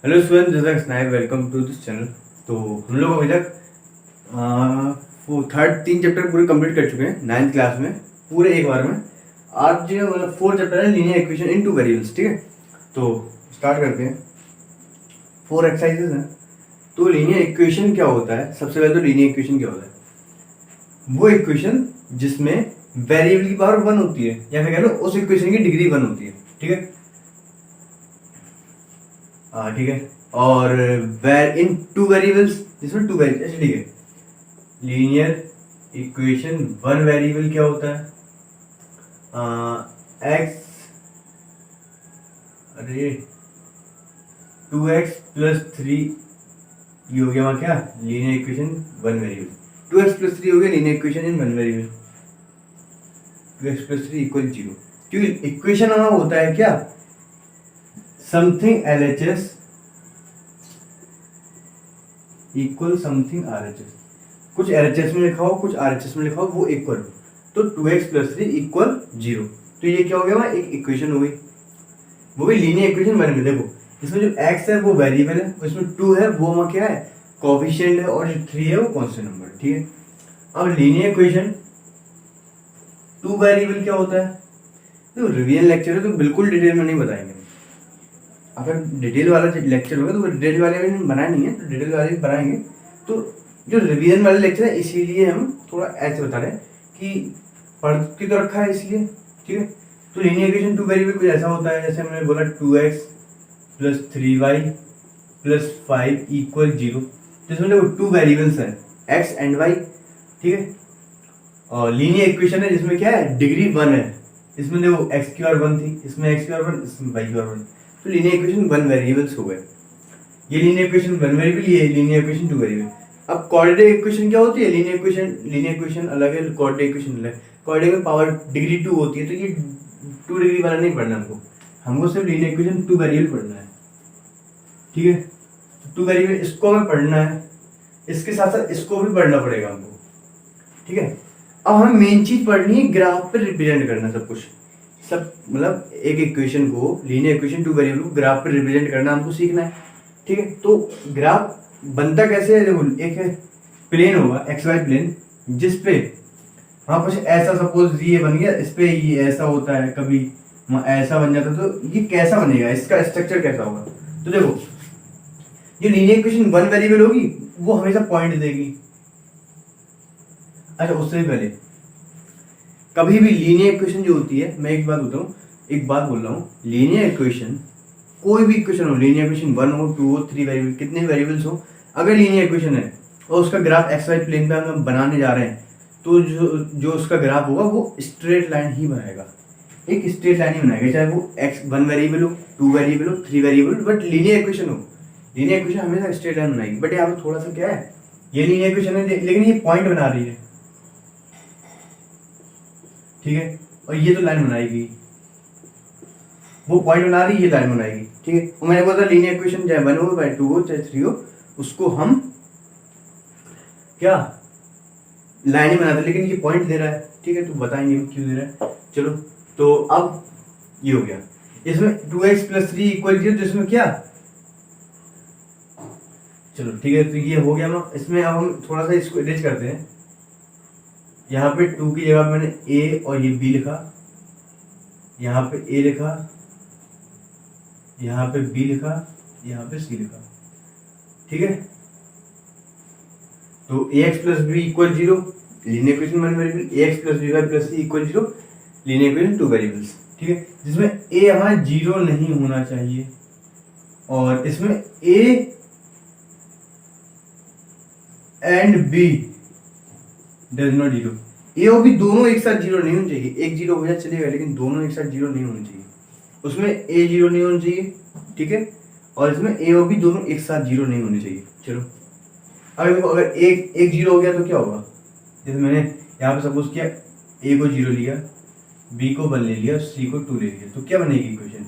Hello student, this is Snipe. Welcome to this channel. तो हम लोग अभी तक वो थर्ड 3 चैप्टर पूरे कंप्लीट कर चुके हैं 9th क्लास में, पूरे एक बार में। आज जो मतलब 4 चैप्टर है लीनियर इक्वेशन इन 2 वेरिएबल्स। ठीक है, तो स्टार्ट करते हैं। 4 एक्सरसाइजेस हैं। तो लीनियर इक्वेशन क्या होता है? सबसे पहले तो लीनियर इक्वेशन क्या होता है? वो इक्वेशन जिसमें वेरिएबल की पावर 1 होती है, या फिर कह लो उस इक्वेशन की डिग्री 1 होती है। ठीक है, हाँ ठीक है। और वेर इन 2 वेरिएबल्स, जिसमें 2 वेरिएबल्स, ठीक है। लीनियर इक्वेशन 1 वेरिएबल क्या होता है? एक्स, अरे 2x+3, ये हो गया वहाँ क्या? Linear equation 1 variable. 2x+3 हो गया linear equation in 1 variable. 2x+3 = 0, क्योंकि इक्वेशन हमारा होता है क्या? Something LHS equal something RHS। कुछ LHS में लिखा हो, कुछ RHS में लिखा हो, वो इक्वल हो। तो 2x+3 = 0। तो ये क्या हो गया? वहाँ एक इक्वेशन हो गई, वो भी लीनियर इक्वेशन बन गई। देखो, इसमें जो x है वो वेरिएबल है, इसमें 2 है वो वहाँ क्या है? कोएफिशिएंट है, और जो 3 है वो कांस्टेंट नंबर है। ठीक है, अब लीनियर इक्वेशन 2 वेरिएबल क्या होता है? तो रिवीजन लेक्चर है तो बिल्कुल डिटेल में नहीं बताएंगे। अगर डिटेल वाला लेक्चर होगा तो डिटेल वाले में बनाए नहीं है, तो डिटेल वाले भी बनाएंगे। तो जो रिवीजन वाले लेक्चर है इसीलिए हम थोड़ा ऐसे बता रहे हैं कि पढ़ के तो रखा है इसलिए। ठीक है, तो लीनियर इक्वेशन 2 वेरिएबल कुछ ऐसा होता है, जैसे हमने बोला 2x+3y+5 = 0। जिसमें देखो 2 वेरिएबल्स हैं, x एंड y। ठीक है, और लीनियर इक्वेशन है जिसमें क्या है? डिग्री 1 है। इसमें देखो x⁴ 1 थी, इसमें x⁴1, इसमें y⁴1। तो लीनियर इक्वेशन 1 वेरिएबल्स हो गए। ये लीनियर इक्वेशन 1 वेरिएबल, ये लीनियर इक्वेशन 2 वेरिएबल। अब क्वाड्रेटिक इक्वेशन क्या होती है? लीनियर इक्वेशन अलग है, क्वाड्रेटिक इक्वेशन अलग है। क्वाड्रेटिक में पावर डिग्री 2 होती है, तो ये 2 डिग्री वाला नहीं पढ़ना हमको सिर्फ लीनियर इक्वेशन 2 वेरिएबल पढ़ना है। ठीक है, तो 2 वेरिएबल इसको हमें पढ़ना है, इसके साथ साथ इसको भी पढ़ना पड़ेगा हमको। ठीक है, अब हमें मेन चीज पढ़नी है, ग्राफ पे रिप्रेजेंट करना सब कुछ। सब मतलब एक इक्वेशन को, लीनियर इक्वेशन 2 वेरिएबल को ग्राफ पे रिप्रेजेंट करना हमको सीखना है। ठीक है, तो ग्राफ बनता कैसे है? देखो, एक प्लेन होगा, XY प्लेन, जिसपे वहां कुछ ऐसा, सपोज ये बन गया, इस पे ये ऐसा होता है, कभी ऐसा बन जाता है। तो ये कैसा बनेगा? इसका स्ट्रक्चर कैसा होगा? तो देखो, जो लीनियर इक्वेशन 1 वेरिएबल होगी वो हमेशा पॉइंट देगी। अच्छा, उससे भी पहले कभी भी लीनियर इक्वेशन जो होती है, मैं एक बात बोल रहा हूँ, लीनियर इक्वेशन कोई भी इक्वेशन हो, लीनियर इक्वेशन 1 हो, 2 हो, 3 वेरिएबल, कितने वेरिएबल्स हो, अगर लीनियर इक्वेशन है और उसका ग्राफ XY प्लेन पे हम बनाने जा रहे हैं, तो जो उसका ग्राफ होगा वो स्ट्रेट लाइन ही बनाएगा। एक स्ट्रेट लाइन ही बनाएगा, चाहे वो x1 वेरिएबल हो, 2 वेरिएबल हो, 3 वेरिएबल, बट लीनियर इक्वेशन हो, लीनियर इक्वेशन हमेशा स्ट्रेट लाइन बनाएगी। बट यहाँ पे थोड़ा सा क्या है, ये लीनियर इक्वेशन है लेकिन ये पॉइंट बना रही है। ठीक है, और ये तो लाइन बनाएगी, वो पॉइंट बना रही है, ये लाइन बनाएगी। ठीक है, और मैंने बोला लीनियर इक्वेशन चाहे 1 हो, चाहे 2 हो, चाहे 3 हो, उसको हम क्या लाइन ही बनाते, लेकिन ये पॉइंट दे रहा है। ठीक है, तो बताएंगे क्यों दे रहा है। चलो, तो अब ये हो गया, इसमें 2x+3 = 0, जिसमें क्या, चलो ठीक है, तो ये हो गया ना। इसमें अब हम थोड़ा सा इसको एडिट करते हैं। यहाँ पे 2 की जगह मैंने a और ये b लिखा, यहाँ पे a लिखा, यहाँ पे b लिखा, यहाँ पे c लिखा। ठीक है, तो ax+b = 0, linear equation 1 variable, ax+by+c = 0, linear equation 2 variables. ठीक है, जिसमें a हमारा 0 नहीं होना चाहिए, और इसमें a and b does not 0। ए और बी दोनों एक साथ 0 नहीं होना चाहिए, एक 0 हो जाए चलेगा, लेकिन दोनों एक साथ 0 नहीं होना चाहिए। उसमें a 0 नहीं होना चाहिए, ठीक है, और इसमें a और b दोनों एक साथ 0 नहीं होने चाहिए। चलो, अगर देखो, अगर एक 0 हो गया तो क्या होगा? जैसे मैंने यहाँ पे सपोज किया, a को 0 लिया, b को 1 ले लिया, c को 2 ले लिया, तो क्या बनेगी इक्वेशन?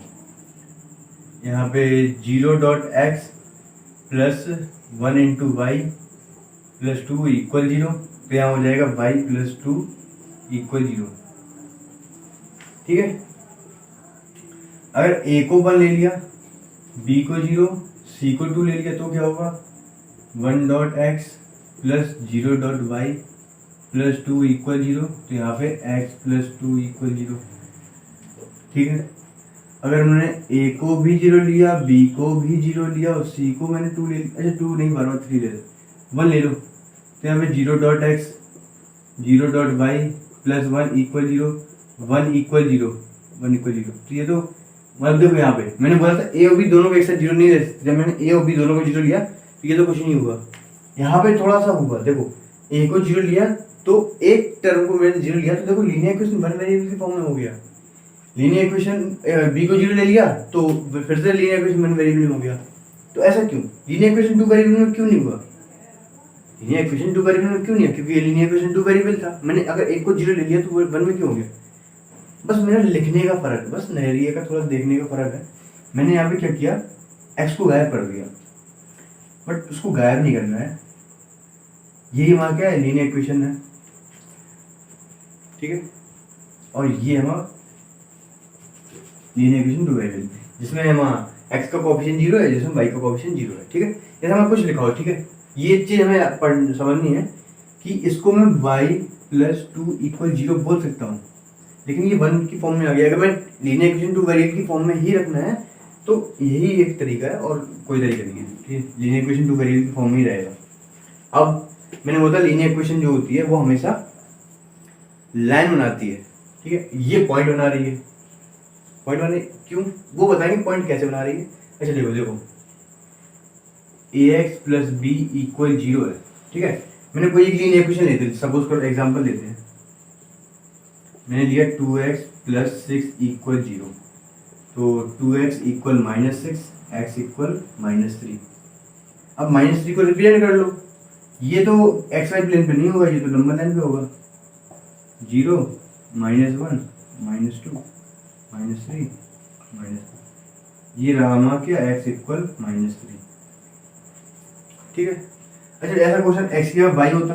यहाँ पे 0.x + 1 × y + 2 = 0, तो यहाँ हो जाएगा y+2 = 0। ठीक है, अगर a को 1 ले लिया, b को 0, सी को 2 ले लिया तो क्या होगा 1 dot X plus 0 dot Y plus 2 equal 0, तो यहाँ पे x प्लस 2 इक्वल 0। ठीक है, अगर मैंने a को भी 0 लिया, b को भी 0 लिया और c को मैंने 2 ले लिया, अच्छा 2 नहीं बार 3 ले लो, 1 ले लो, तो यहाँ पे 0 dot X 0 dot Y plus 1 equal 0, 1 equal 0, 1 equal 0। तो ये तो मतलब देखो यहाँ पे मैंने बोला था a और b दोनों को एक साथ 0 नहीं ले सकते, जब मैंने a और b दोनों को 0 लिया तो ये तो कुछ नहीं हुआ। यहाँ पे थोड़ा सा हुआ, देखो a को 0 लिया तो एक टर्म को मैंने 0 लिया, तो देखो लीनियर इक्वेशन 1 वेरिएबल के फॉर्म में हो गया। लीनियर इक्वेशन b को 0 ले लिया तो फिर से लीनियर इक्वेशन 1 वेरिएबल में हो गया। तो ऐसा क्यों? लीनियर इक्वेशन 2 वेरिएबल में क्यों नहीं हुआ? लीनियर इक्वेशन 2 वेरिएबल में क्यों नहीं है? क्योंकि ये लीनियर इक्वेशन 2 वेरिएबल था। मैंने अगर एक को 0 ले लिया तो वो 1 में क्यों हो गया? बस मेरा लिखने का फर्क है, बस नजरिए का थोड़ा देखने का फर्क है। मैंने यहाँ पे क्या किया, x को गायब कर दिया, बट उसको गायब नहीं करना है। यही हमारा क्या है, लीनियर इक्वेशन है, ठीक है। और ये हमारा लीनियर इक्वेशन 2 वेरिएबल, जिसमें हमारा x का कोएफिशिएंट 0 है, जिसमें y का कोएफिशिएंट 0 है, ठीक है। जैसे हमारा कुछ लिखा हो, ठीक है, ये चीज हमें समझनी है कि इसको मैं y प्लस 2 इक्वल 0 बोल सकता हूँ, लेकिन ये 1 की फॉर्म में आ गया। अगर मैं लीनियर इक्वेशन 2 वेरिएबल की फॉर्म में ही रखना है तो यही एक तरीका है और कोई तरीका नहीं है, ठीक है। लीनियर इक्वेशन 2 वेरिएबल की फॉर्म में ही रहेगा। अब मैंने बोला लीनियर इक्वेशन जो होती है वो हमेशा लाइन बनाती है, ठीक है। ये पॉइंट बना रही है, पॉइंट बना क्यों वो बताएंगे, पॉइंट कैसे बना रही है। अच्छा देखो देखो ax प्लस बी इक्वल 0 है, ठीक है। मैंने कोई एक लीनियर इक्वेशन लेते हैं, सपोज करो एग्जांपल लेते हैं, मैंने लिया 2x प्लस 6 इक्वल 0, तो 2x इक्वल -6, x इक्वल -3। अब -3 को रिप्रेजेंट कर लो, ये तो एक्स वाई प्लेन पे नहीं होगा, ये तो नंबर लाइन पे होगा। 0 -1 -2 -3 -4, ये रहा हमारा क्या, x इक्वल -3, ठीक है। अच्छा ऐसा क्वेश्चन x की जगह y होता,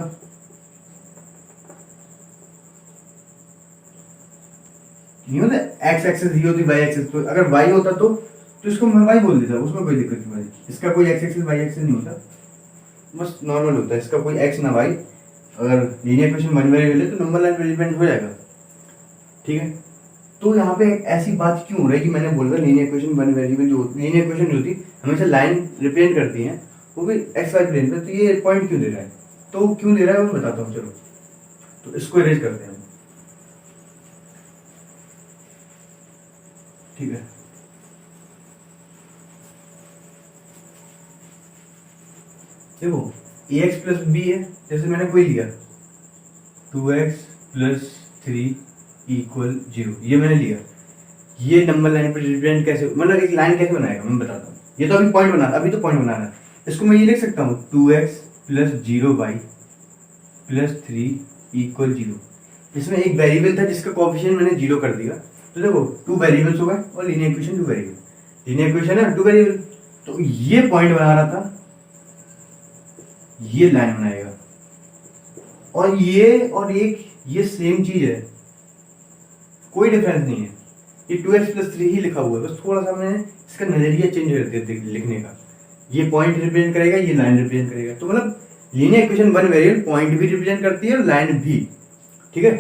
नहीं होता, x एक्सिस ही होती, y एक्सिस, तो अगर y होता तो इसको मैं y बोल देता, उसमें कोई दिक्कत नहीं। इसका कोई x एक्सिस y एक्सिस नहीं होता, बस नॉर्मल होता है, इसका कोई x ना y। अगर लीनियर इक्वेशन 1 वेरिएबल है तो नंबर लाइन पे डिपेंड हो जाएगा, ठीक है। तो यहाँ पे ऐसी बात क्यों हो रही है कि मैंने बोला लीनियर इक्वेशन 1 वेरिएबल जो होती है, लीनियर इक्वेशन जो होती हमेशा लाइन रिप्रेजेंट करती है, वो भी एक्स वाई प्लेन पे, तो ये पॉइंट क्यों दे रहा है? तो क्यों दे रहा है वो बताता हूँ, चलो। तो इसको इरेज करते हैं, ठीक है। देखो ax प्लस बी है, जैसे मैंने कोई लिया 2x प्लस 3 इक्वल 0, ये मैंने लिया। ये नंबर लाइन पर रिप्रेजेंट कैसे, मतलब एक लाइन कैसे बनाएगा मैं बताता हूँ। ये तो अभी पॉइंट बना, अभी तो पॉइंट बनाना है। इसको मैं ये लिख सकता हूँ 2x plus 0y plus 3 equal 0। इसमें एक वेरिएबल था जिसका कोएफिशिएंट मैंने 0 कर दिया, तो देखो 2 वेरिएबल्स हो गए और linear equation 2 variable, linear equation है 2 वेरिएबल। तो ये पॉइंट बना रहा था, ये लाइन बनाएगा, और ये सेम चीज है, कोई डिफरेंस नहीं है। ये 2x प्लस 3 ही लिखा हुआ है, बस थोड़ा सा मैंने इसका नजरिया चेंज कर दिया लिखने का। ये पॉइंट रिप्रेजेंट करेगा, ये लाइन रिप्रेजेंट करेगा, तो मतलब लीनियर इक्वेशन 1 वेरिएबल पॉइंट भी रिप्रेजेंट करती है और लाइन भी, ठीक है।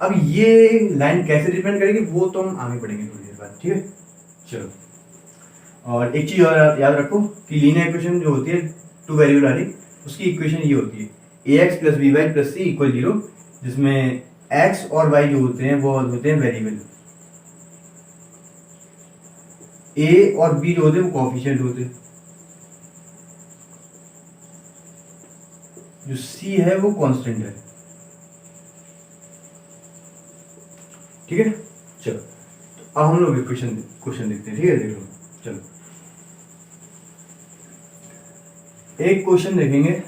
अब ये लाइन कैसे रिप्रेजेंट करेगी वो तो हम आगे पढ़ेंगे थोड़ी देर बाद, ठीक है। चलो, और एक चीज और याद रखो कि लीनियर इक्वेशन जो होती है 2 वेरिएबल वाली, उसकी इक्वेशन ये होती है ax plus b y plus c equal 0, जिसमें x और y जो होते हैं वो होते हैं वेरिएबल, a और b जो होते हैं वो कोएफिशिएंट होते हैं, जो c है वो कांस्टेंट है, ठीक है। चलो तो अब हम लोग क्वेश्चन देखते हैं, ठीक है। देख लो, चलो एक क्वेश्चन देखेंगे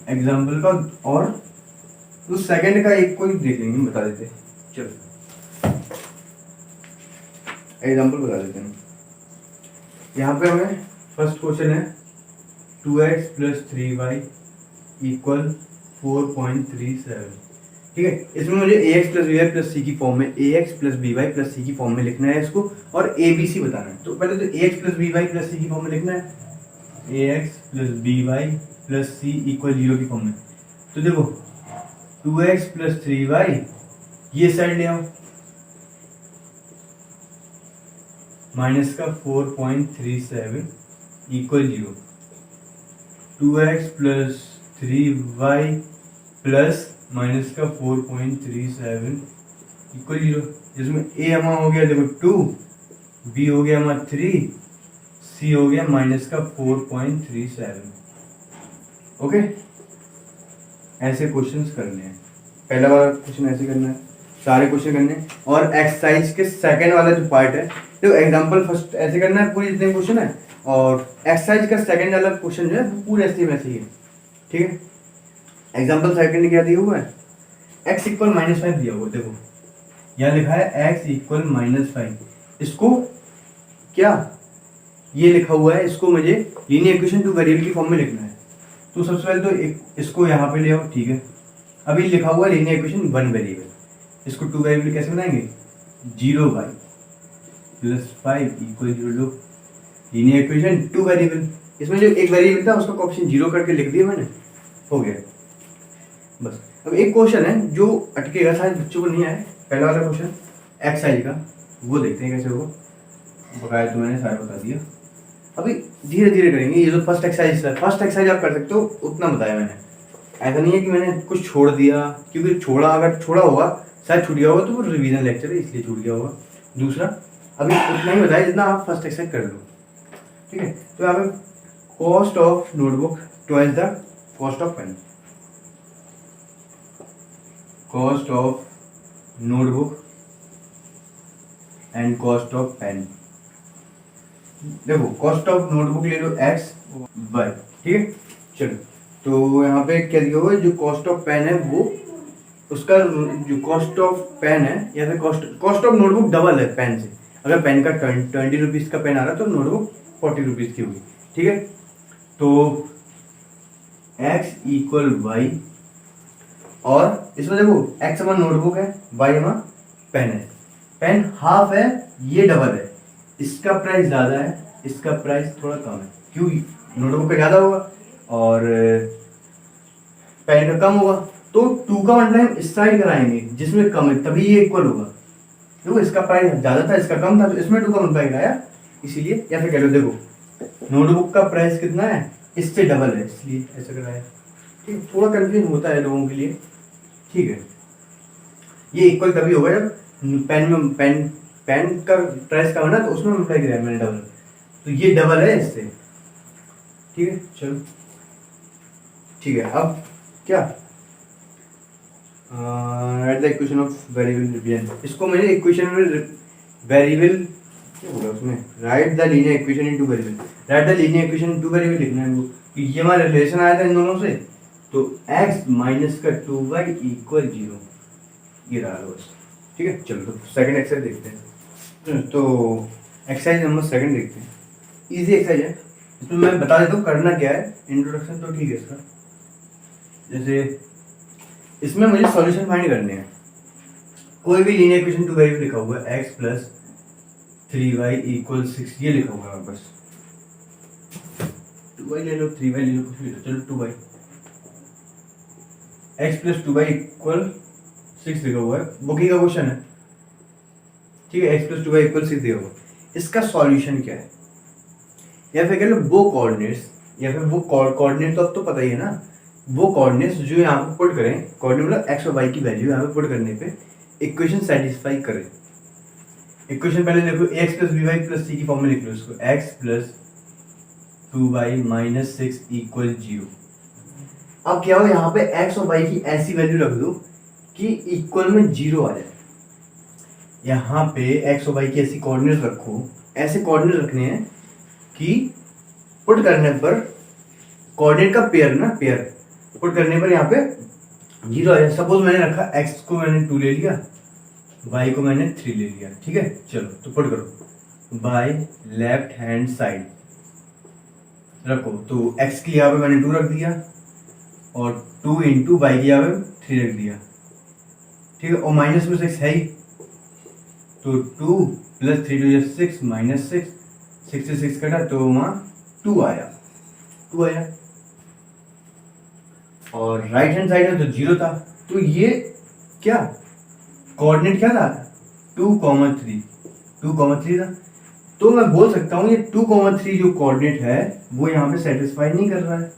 एग्जाम्पल का, और उस सेकंड का एक कोई देख लेंगे, बता देते हैं। चलो एग्जाम्पल बता देते हैं। यहाँ पे हमें फर्स्ट क्वेश्चन है 2x प्लस 3y इक्वल 4.37, ठीक है। इसमें मुझे ax plus b y plus c की फॉर्म में, ax plus b y plus c की फॉर्म में लिखना है इसको, और abc बताना है। तो पहले तो ax plus b y plus c की फॉर्म में लिखना है, a x plus b y plus c equal 0 की फॉर्म में। तो देखो 2x प्लस 3y ये साइड ले आओ, माइनस का 4.37 equal 0। 2x plus 3y plus minus का 4.37 इक्वल 0, जिसमें a हमारा हो गया देखो 2, b हो गया हमारा 3, c हो गया माइनस का 4.37। ओके, ऐसे क्वेश्चंस करने हैं। पहला वाला क्वेश्चन ऐसे करना है, सारे क्वेश्चन करने हैं। और एक्सरसाइज के सेकंड वाला जो पार्ट है, तो एग्जांपल फर्स्ट ऐसे करना है, पूरी जितने क्वेश्चन है, और एक्सरसाइज का सेकंड वाला क्वेश्चन जो है पूरे ऐसे वैसे ही है, ठीक है। एग्जांपल सेकंड क्या दिया हुआ है, x इक्वल -5 दिया हुआ है। देखो यहाँ लिखा है x इक्वल -5, इसको क्या ये लिखा हुआ है, इसको मुझे लीनियर इक्वेशन टू वेरिएबल की फॉर्म में लिखना है। तो सबसे पहले तो इसको यहाँ पे ले आओ, ठीक है। अभी लिखा हुआ है लीनियर इक्वेशन 1 वेरिएबल, इसको 2 वेरिएबल कैसे बनाएंगे, 0y प्लस 5 इक्वल 0 लो, लीनियर इक्वेशन 2 वेरिएबल। इसमें जो एक वेरिएबल था उसका कोएफिशिएंट 0 करके लिख दिया मैंने, हो गया बस। अब एक क्वेश्चन है जो अटकेगा, शायद बच्चों को नहीं आया, पहला वाला क्वेश्चन एक्सरसाइज का, वो देखते हैं कैसे होगा। बकाया तो मैंने सारा बता दिया, अभी धीरे धीरे करेंगे। ये जो फर्स्ट एक्सरसाइज है, फर्स्ट एक्सरसाइज आप कर सकते हो, उतना बताया मैंने। ऐसा नहीं है कि मैंने कुछ छोड़ दिया, क्योंकि अगर छोड़ा होगा, शायद छूट गया होगा तो वो रिवीजन लेक्चर है इसलिए छूट गया होगा। दूसरा अभी उतना ही बताया जितना आप फर्स्ट एक्सरसाइज कर लो, ठीक है। तो यहाँ पे cost of notebook twice the cost of pen, cost of notebook and cost of pen. देखो कॉस्ट ऑफ नोटबुक ले लो x y, ठीक है। चलो तो यहाँ पे क्या दिया हुआ है, जो कॉस्ट ऑफ पेन है वो उसका जो कॉस्ट ऑफ पेन है, या फिर कॉस्ट ऑफ नोटबुक डबल है पेन से। अगर पेन का 20 रुपीज़ का पेन आ रहा है तो नोटबुक 40 रुपीज़ की होगी, ठीक है। तो x इक्वल वाई, और इसमें देखो x हमारा नोटबुक है, y हमारा पेन है। पेन हाफ है, ये डबल है, इसका प्राइस ज़्यादा है, इसका प्राइस थोड़ा कम है। क्यों, नोटबुक का ज़्यादा होगा और पेन का कम होगा, तो 2 का मतलब इस साइड कराएंगे जिसमें कम है, तभी ये इक्वल होगा। देखो इसका प्राइस ज़्यादा था, इसका कम था, तो इसमें 2 का मल्टीप्लाई कराया इसीलिए। या फिर कह लो देखो नोटबुक का प्राइस कितना है, इससे डबल है, इसलिए ऐसा कराया, ठीक है। थोड़ा कन्फ्यूजन होता है लोगों के लिए, ठीक है। ये इक्वल तभी होगा जब पेन का प्राइस कम है ना, तो उसमें मल्टीप्लाई कराया मैंने डबल, तो ये डबल है इससे, ठीक है। चलो ठीक है, अब क्या right the equation of variable revision, इसको मैंने इक्वेशन में वेरिएबल क्या बोला उसमें, right the linear equation in two variable, right the linear equation in two variable लिखना है वो। ये हमारा रिलेशन आया था इन दोनों से, तो x माइनस का 2y इक्वल 0, ये रहा बस, ठीक है। चलो तो सेकंड एक्सरसाइज देखते हैं। तो एक्सरसाइज नंबर सेकंड देखते हैं, इजी एक्सरसाइज है। इसमें मैं बता देता हूँ करना क्या है, इंट्रोडक्शन तो ठीक है इसका। जैसे इसमें मुझे सॉल्यूशन फाइंड करने हैं, कोई भी लीनियर इक्वेशन टू वेरिएबल लिखा हुआ है, x प्लस 3y इक्वल 6, ये लिखा हुआ है बस। 2y ले लो, 3y ले लो, कुछ भी, चलो 2y, x plus 2y equal 6 लिखा हुआ है, बुकी का क्वेश्चन है, ठीक है। x प्लस 2y इक्वल 6 दिया हुआ, इसका सॉल्यूशन क्या है, या फिर कह लो वो कोऑर्डिनेट्स, या फिर वो कोऑर्डिनेट तो अब तो पता ही है ना, वो कोऑर्डिनेट्स जो यहाँ पे पुट करें, कोऑर्डिनेट मतलब x और y की वैल्यू यहाँ पे पुट करने पे इक्वेशन सेटिस्फाई करें। इक्वेशन पहले देखो, ax plus by plus c की फॉर्म में लिख लो इसको, x plus 2y minus 6 equal 0। अब क्या हो, यहाँ पे x और y की ऐसी वैल्यू रख दो कि इक्वल में 0 आ जाए। यहाँ पे x और y की ऐसी कोऑर्डिनेट रखो, ऐसे कोऑर्डिनेट रखने हैं कि पुट करने पर कोऑर्डिनेट का पेयर ना, पेयर पुट करने पर यहाँ पे 0 आ जाए। सपोज मैंने रखा x को मैंने 2 ले लिया, y को मैंने 3 ले लिया, ठीक है। चलो तो पुट करो, बाय लेफ्ट हैंड साइड रखो, तो x की यहाँ पे मैंने 2 रख दिया, और 2 इंटू y की यहाँ पे 3 रख दिया, ठीक है। और माइनस में 6 है ही, तो 2 प्लस 3 2 6 माइनस 6, 6 से 6 कटा तो वहाँ 2 आया, 2 आया, और राइट हैंड साइड में तो 0 था, तो ये क्या कोऑर्डिनेट क्या था 2,3, 2,3 था। तो मैं बोल सकता हूँ ये 2,3 जो कोऑर्डिनेट है वो यहाँ पे सेटिस्फाई नहीं कर रहा है,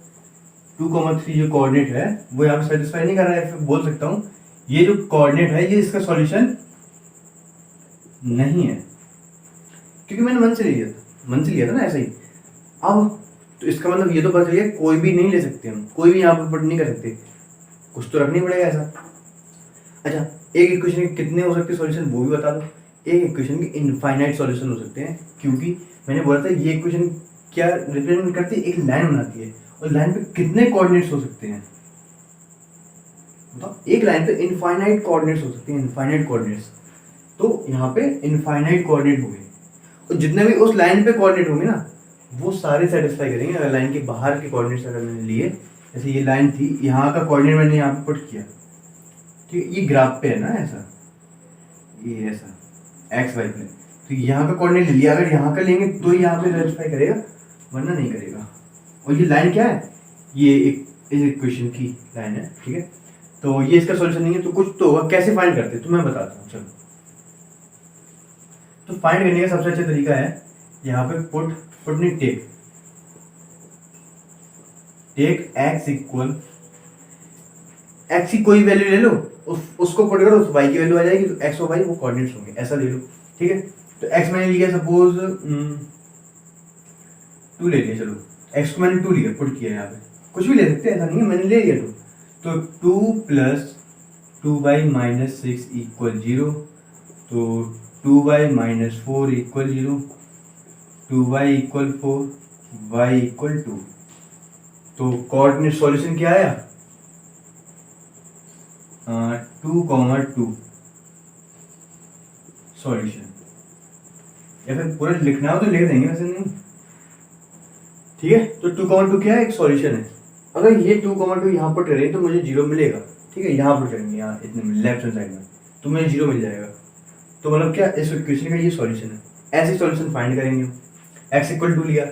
2,3 जो कोऑर्डिनेट है वो यहाँ पे सेटिस्फाई नहीं कर रहा है। फिर बोल सकता हूँ ये जो कोऑर्डिनेट है ये इसका सॉल्यूशन नहीं है, क्योंकि मैंने मन से लिया था ना ऐसे ही। अब तो इसका मतलब ये तो पता चलिए कोई भी नहीं ले सकते हम, कोई भी यहाँ पर पुट नहीं कर सकते, कुछ तो रखना ही पड़ेगा ऐसा। अच्छा, एक इक्वेशन के कितने हो सकते सॉल्यूशन वो भी बता दो। एक इक्वेशन के इनफाइनाइट सॉल्यूशन हो सकते हैं, क्योंकि मैंने बोला था ये इक्वेशन क्या रिप्रेजेंट करती है, एक लाइन बनाती है, और लाइन पे कितने कोऑर्डिनेट्स हो सकते हैं बताओ। एक लाइन पे इनफाइनाइट कोऑर्डिनेट्स हो सकते हैं, इनफाइनाइट कोऑर्डिनेट्स। तो यहाँ पे इनफाइनाइट कोऑर्डिनेट हो गए, और जितने भी उस लाइन पे कोऑर्डिनेट होंगे ना वो सारे सेटिस्फाई करेंगे। अगर लाइन के बाहर के कोऑर्डिनेट्स अगर मैंने लिए, जैसे ये लाइन थी, यहाँ का कोऑर्डिनेट मैंने यहाँ पे पुट किया, ठीक है, ये ग्राफ पे है ना ऐसा, ये ऐसा एक्स वाई प्लेन, तो यहाँ का कोऑर्डिनेट ले लिया, अगर यहाँ का लेंगे तो यहाँ पे सेटिस्फाई करेगा, वरना नहीं करेगा। और ये लाइन क्या है, ये एक इस इक्वेशन की लाइन है, ठीक है। तो ये इसका सॉल्यूशन नहीं है, तो कुछ तो होगा। कैसे फाइंड करते हैं तो मैं बताता हूँ, चलो। तो फाइंड करने का सबसे अच्छा तरीका है यहाँ पे पुट नहीं टेक एक्स इक्वल, एक्स की कोई वैल्यू ले लो, उसको पुट करो, उस वाई की वैल्यू आ जाएगी, तो एक्स और वाई वो कोऑर्डिनेट्स होंगे, ऐसा ले लो, ठीक है। तो एक्स मैंने लिया सपोज 2 ले लिया, चलो एक्स को मैंने 2 लिया, पुट किया यहाँ पे, कुछ भी ले सकते हैं, ऐसा नहीं है, मैंने ले लिया 2। तो 2 प्लस 2y माइनस 6 इक्वल 0, तो 2y minus 4 equal 0, 2y equal 4, y equal 2। तो कोऑर्डिनेट सॉल्यूशन क्या आया 2,2 सॉल्यूशन। या फिर पूरा लिखना हो तो लिख देंगे, वैसे नहीं, ठीक है। तो 2,2 क्या है, एक सॉल्यूशन है। अगर ये 2,2 यहाँ पर करें तो मुझे 0 मिलेगा, ठीक है। यहाँ पर करेंगे, यहाँ इतने में लेफ्ट हैंड साइड में, तो मुझे 0 मिल जाएगा। तो मतलब क्या इस इक्वेशन का ये सॉल्यूशन है। ऐसे सॉल्यूशन फाइंड करेंगे। x इक्वल 2 लिया,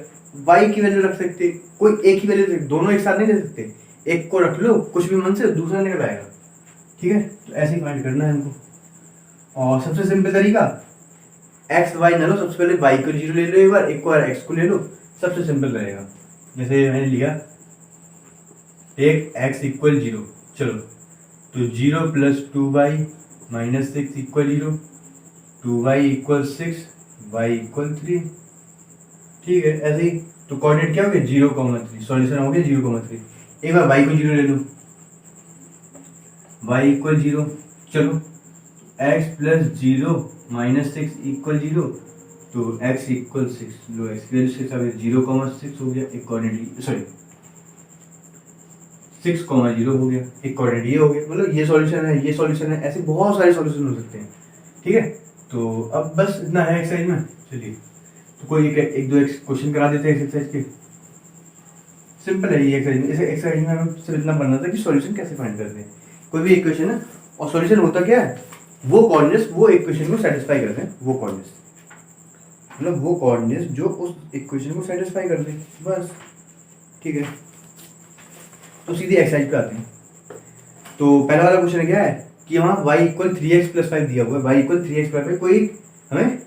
y की वैल्यू रख सकते, कोई एक ही वैल्यू, दोनों एक साथ नहीं ले सकते, एक को रख लो कुछ भी मन से, दूसरा निकल आएगा, ठीक है। तो ऐसे ही फाइंड करना है हमको। और सबसे सिंपल तरीका, एक्स वाई ना लो, सबसे पहले वाई को 0 ले लो एक बार, एक बार एक्स को ले लो, सबसे सिंपल रहेगा। जैसे मैंने लिया टेक एक्स इक्वल 0, चलो तो 0 plus 2y minus 6 equal 0, 2y equal 6, y equal 3, ठीक है। ऐसे ही तो कोऑर्डिनेट क्या हो गया 0,3, सॉल्यूशन हो गया 0,3। एक बार y को 0 ले लो, y इक्वल 0, चलो x प्लस 0 माइनस 6 इक्वल 0, तो x इक्वल 6 लो, x की वैल्यू 6 आ गई, 0,6 हो गया एक कोऑर्डिनेट, सॉरी 6,0 हो गया एक कोऑर्डिनेट, ये हो गया। मतलब ये सॉल्यूशन है, ये सॉल्यूशन है, ऐसे बहुत सारे सॉल्यूशन हो सकते हैं, ठीक है। तो अब बस इतना है एक्सरसाइज में। चलिए तो कोई एक दो क्वेश्चन करा देते हैं एक्सरसाइज के, सिंपल है ये एक्सरसाइज में। इस एक्सरसाइज में हमें सिर्फ इतना पढ़ना था कि सॉल्यूशन कैसे फाइंड करते हैं। कोई भी इक्वेशन है और सॉल्यूशन होता क्या है, वो कोऑर्डिनेट्स वो इक्वेशन को सेटिस्फाई करते हैं, वो कोऑर्डिनेट्स, मतलब वो कोऑर्डिनेट्स जो उस इक्वेशन को सेटिस्फाई करते हैं, बस, ठीक है। तो सीधे एक्सरसाइज पे आते हैं। तो पहला वाला क्वेश्चन क्या है कि वहाँ y इक्वल 3x प्लस 5 दिया हुआ है, y इक्वल 3x प्लस 5, कोई हमें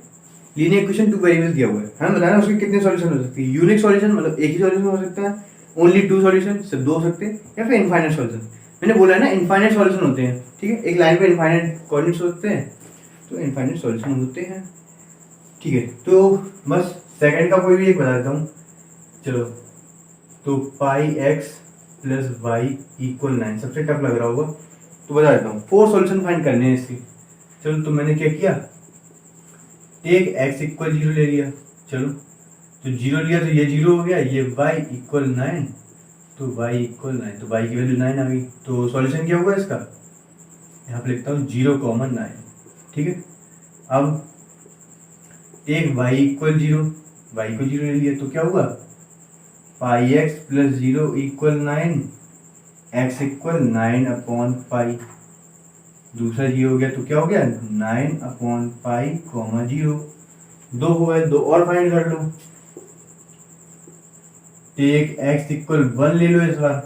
लीनियर इक्वेशन 2 वेरिएबल दिया हुआ है, हमें बताना उसके कितने सॉल्यूशन हो सकते हैं। यूनिक सॉल्यूशन मतलब एक ही सॉल्यूशन हो सकता है, ओनली 2 सॉल्यूशन सिर्फ 2 हो सकते हैं, या फिर इनफाइनाइट सॉल्यूशन। मैंने बोला है ना इनफाइनाइट सॉल्यूशन होते हैं, ठीक है। एक लाइन पे इनफाइनाइट कोऑर्डिनेट्स होते हैं, तो इनफाइनाइट सॉल्यूशन होते हैं, ठीक है। तो बस सेकंड का कोई भी एक बता देता हूँ, चलो। तो पाई एक्स प्लस वाई इक्वल 9, सबसे टफ लग रहा होगा तो बता देता हूँ। 4 सॉल्यूशन फाइंड करने हैं इसकी। चलो तो मैंने क्या किया, टेक एक्स इक्वल 0 ले लिया, चलो तो 0 लिया तो ये 0 हो गया, ये y इक्वल 9, तो y इक्वल 9, तो y की वैल्यू 9 आ गई। तो सॉल्यूशन क्या होगा इसका, यहाँ पे लिखता हूँ 0,9, ठीक है। अब टेक y इक्वल 0, y को 0 ले लिया तो क्या हुआ, pi x plus 0 equal 9, x equal 9 upon pi, दूसरा ये हो गया तो क्या हो गया 9 अपॉन पाई कॉमा 0, 2 हो गए, 2 और फाइंड कर लो। टेक x इक्वल 1 ले लो इस बार,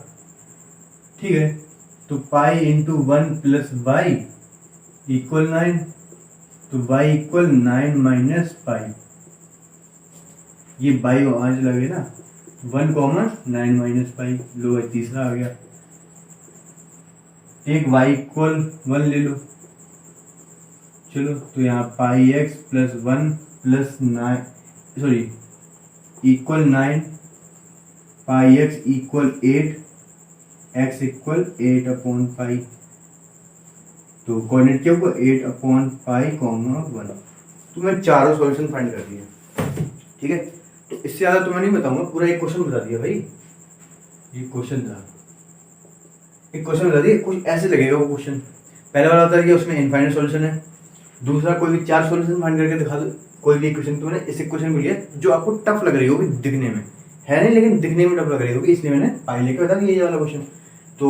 ठीक है। तो pi into 1 plus Y equal 9, तो y इक्वल 9 माइनस पाई, ये बाई आज लगे ना, 1 कॉमन 9 माइनस पाई, लो भाई तीसरा आ गया। एक y इक्वल 1 ले लो, चलो तो यहाँ पाई x plus 1 plus 9 sorry equal 9, पाई x equal 8, x equal 8 upon pi, तो कोऑर्डिनेट क्या होगा 8 अपॉन पाई कॉमा 1। तो मैं चारों सॉल्यूशन फाइंड कर दिया, ठीक है। तो इससे ज़्यादा तो मैं नहीं बताऊंगा, पूरा एक क्वेश्चन बता दिया भाई, ये क्वेश्चन था, एक क्वेश्चन बता दिया। कुछ ऐसे लगेगा वो क्वेश्चन, पहले वाला होता है कि उसमें इनफाइनाइट सॉल्यूशन है, दूसरा कोई भी 4 सॉल्यूशन फाइंड करके दिखा दो, कोई भी क्वेश्चन तुमने इस क्वेश्चन को लिया जो आपको टफ लग रही होगी दिखने में, है नहीं लेकिन दिखने में टफ लग रही होगी, इसलिए मैंने पाई लेके बता दिया ये वाला क्वेश्चन। तो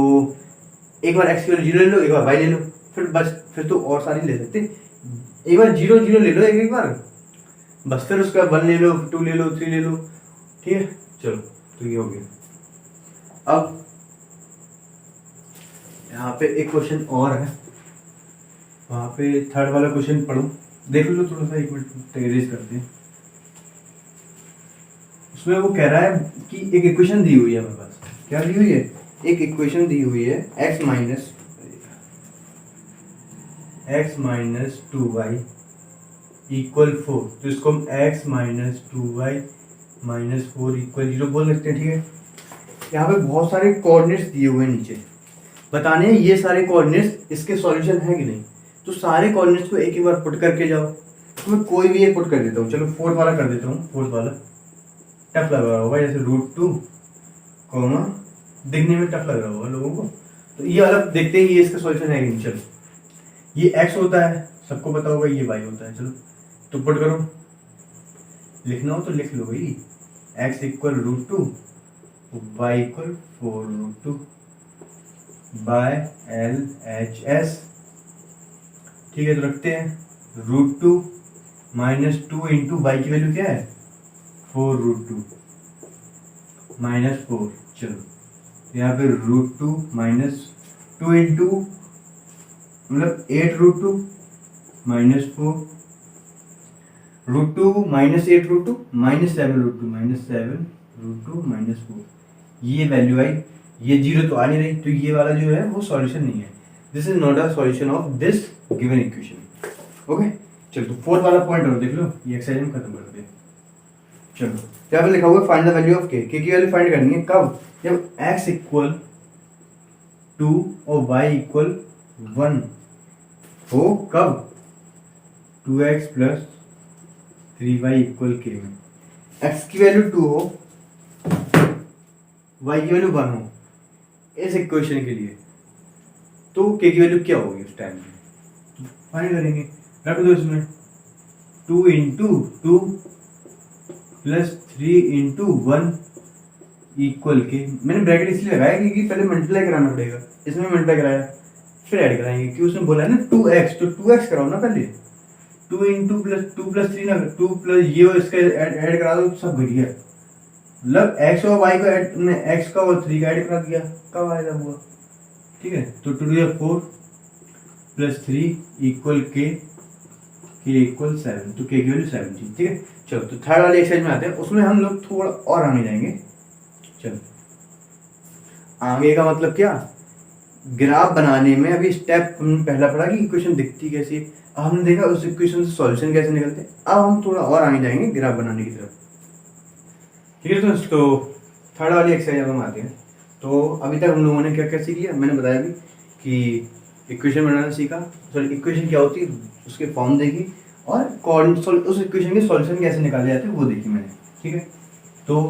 एक बार x की वैल्यू 0 ले लो, एक बार y ले लो, फिर बस फिर तो और सारी ले सकते, एक बार 0 0 ले लो एक बार, बस फिर उसका 1 ले लो, 2 ले लो, 3 ले लो, ठीक है। चलो तो ये हो गया। अब यहाँ पे एक क्वेश्चन और है, वहाँ पे थर्ड वाला क्वेश्चन पढ़ो, देख लो थोड़ा सा, एक मिनट इरेज करते हैं। उसमें वो कह रहा है कि एक इक्वेशन दी हुई है हमारे पास, क्या दी हुई है, एक इक्वेशन दी हुई है x माइनस 2y इक्वल 4, तो इसको हम x minus 2y minus 4 equal 0 बोल सकते हैं, ठीक है। यहाँ पे बहुत सारे कोऑर्डिनेट्स दिए हुए हैं नीचे, बताने हैं ये सारे कोऑर्डिनेट्स इसके सॉल्यूशन है कि नहीं, तो सारे कोऑर्डिनेट्स को एक बार पुट करके जाओ। तो मैं कोई भी एक पुट कर देता हूँ, चलो फोर्थ वाला कर देता हूँ, फोर्थ वाला टफ लग रहा होगा, जैसे √2 कॉमा, दिखने में टफ लग रहा होगा लोगों को, तो ये वाला देखते हैं ये इसका सॉल्यूशन है कि नहीं। चलो ये x होता है, सबको पता होगा, ये y होता है, चलो तो पुट करो, लिखना हो तो लिख लो भाई, x equal √2, y equal 4√2 by LHS, ठीक है। तो रखते हैं √2 माइनस 2 इंटू वाई की वैल्यू क्या है 4√2 माइनस 4, चलो यहाँ पे √2 माइनस 2 इंटू मतलब 8√2 minus 4, √2 minus 8√2 minus 7√2 minus 7√2 minus 4, ये वैल्यू आई, ये 0 तो आ नहीं रही, तो ये वाला जो है वो सॉल्यूशन नहीं है, this is not a solution of this given equation. Okay चलो, तो फोर्थ वाला पॉइंट और देख लो, ये एक्सरसाइज में खत्म करते हैं। चलो क्या पे लिखा हुआ है, फाइंड द वैल्यू ऑफ के की वैल्यू फाइंड करनी है कब, जब x इक्वल 2 और y इक्वल 1 हो, कब 2x plus 3y equal k में, x की वैल्यू 2 हो, y की वैल्यू 1 हो इस इक्वेशन के लिए, तो k की वैल्यू क्या होगी उस टाइम में, फाइंड करेंगे। रख दो इसमें 2 इंटू 2 प्लस 3 इंटू 1 इक्वल के, मैंने ब्रैकेट इसलिए लगाया क्योंकि पहले मल्टीप्लाई कराना पड़ेगा, इसमें मल्टीप्लाई कराया फिर ऐड कराएंगे, क्योंकि उसने बोला है ना 2x, तो 2x कराओ ना पहले, 2 इंटू प्लस 2 प्लस 3 ना, 2 प्लस ये इसका ऐड करा दो, सब बढ़िया, मतलब x और y को ऐड, x का और 3 का ऐड करा दिया, कब आएगा हुआ, ठीक है। तो 2 टू 4 प्लस 3 इक्वल के इक्वल 7, तो के की वैल्यू 7 थी, ठीक है। चलो तो थर्ड वाले एक्सरसाइज में आते हैं, उसमें हम लोग थोड़ा और आगे जाएंगे। चलो आगे का मतलब क्या, ग्राफ बनाने में अभी स्टेप हमने पहला पढ़ा कि इक्वेशन दिखती कैसी, अब हमने देखा उस इक्वेशन से सॉल्यूशन कैसे निकलते हैं, अब हम थोड़ा और आगे जाएंगे ग्राफ बनाने की तरफ, ठीक है। तो थर्ड वाली एक्सरसाइज अब हम आते हैं। तो अभी तक हम लोगों ने क्या क्या सीख लिया, मैंने बताया भी कि इक्वेशन बनाना सीखा, सॉरी इक्वेशन क्या होती है उसके फॉर्म देखी, और उस इक्वेशन के सॉल्यूशन कैसे निकाले जाते हैं वो देखी मैंने, ठीक है। तो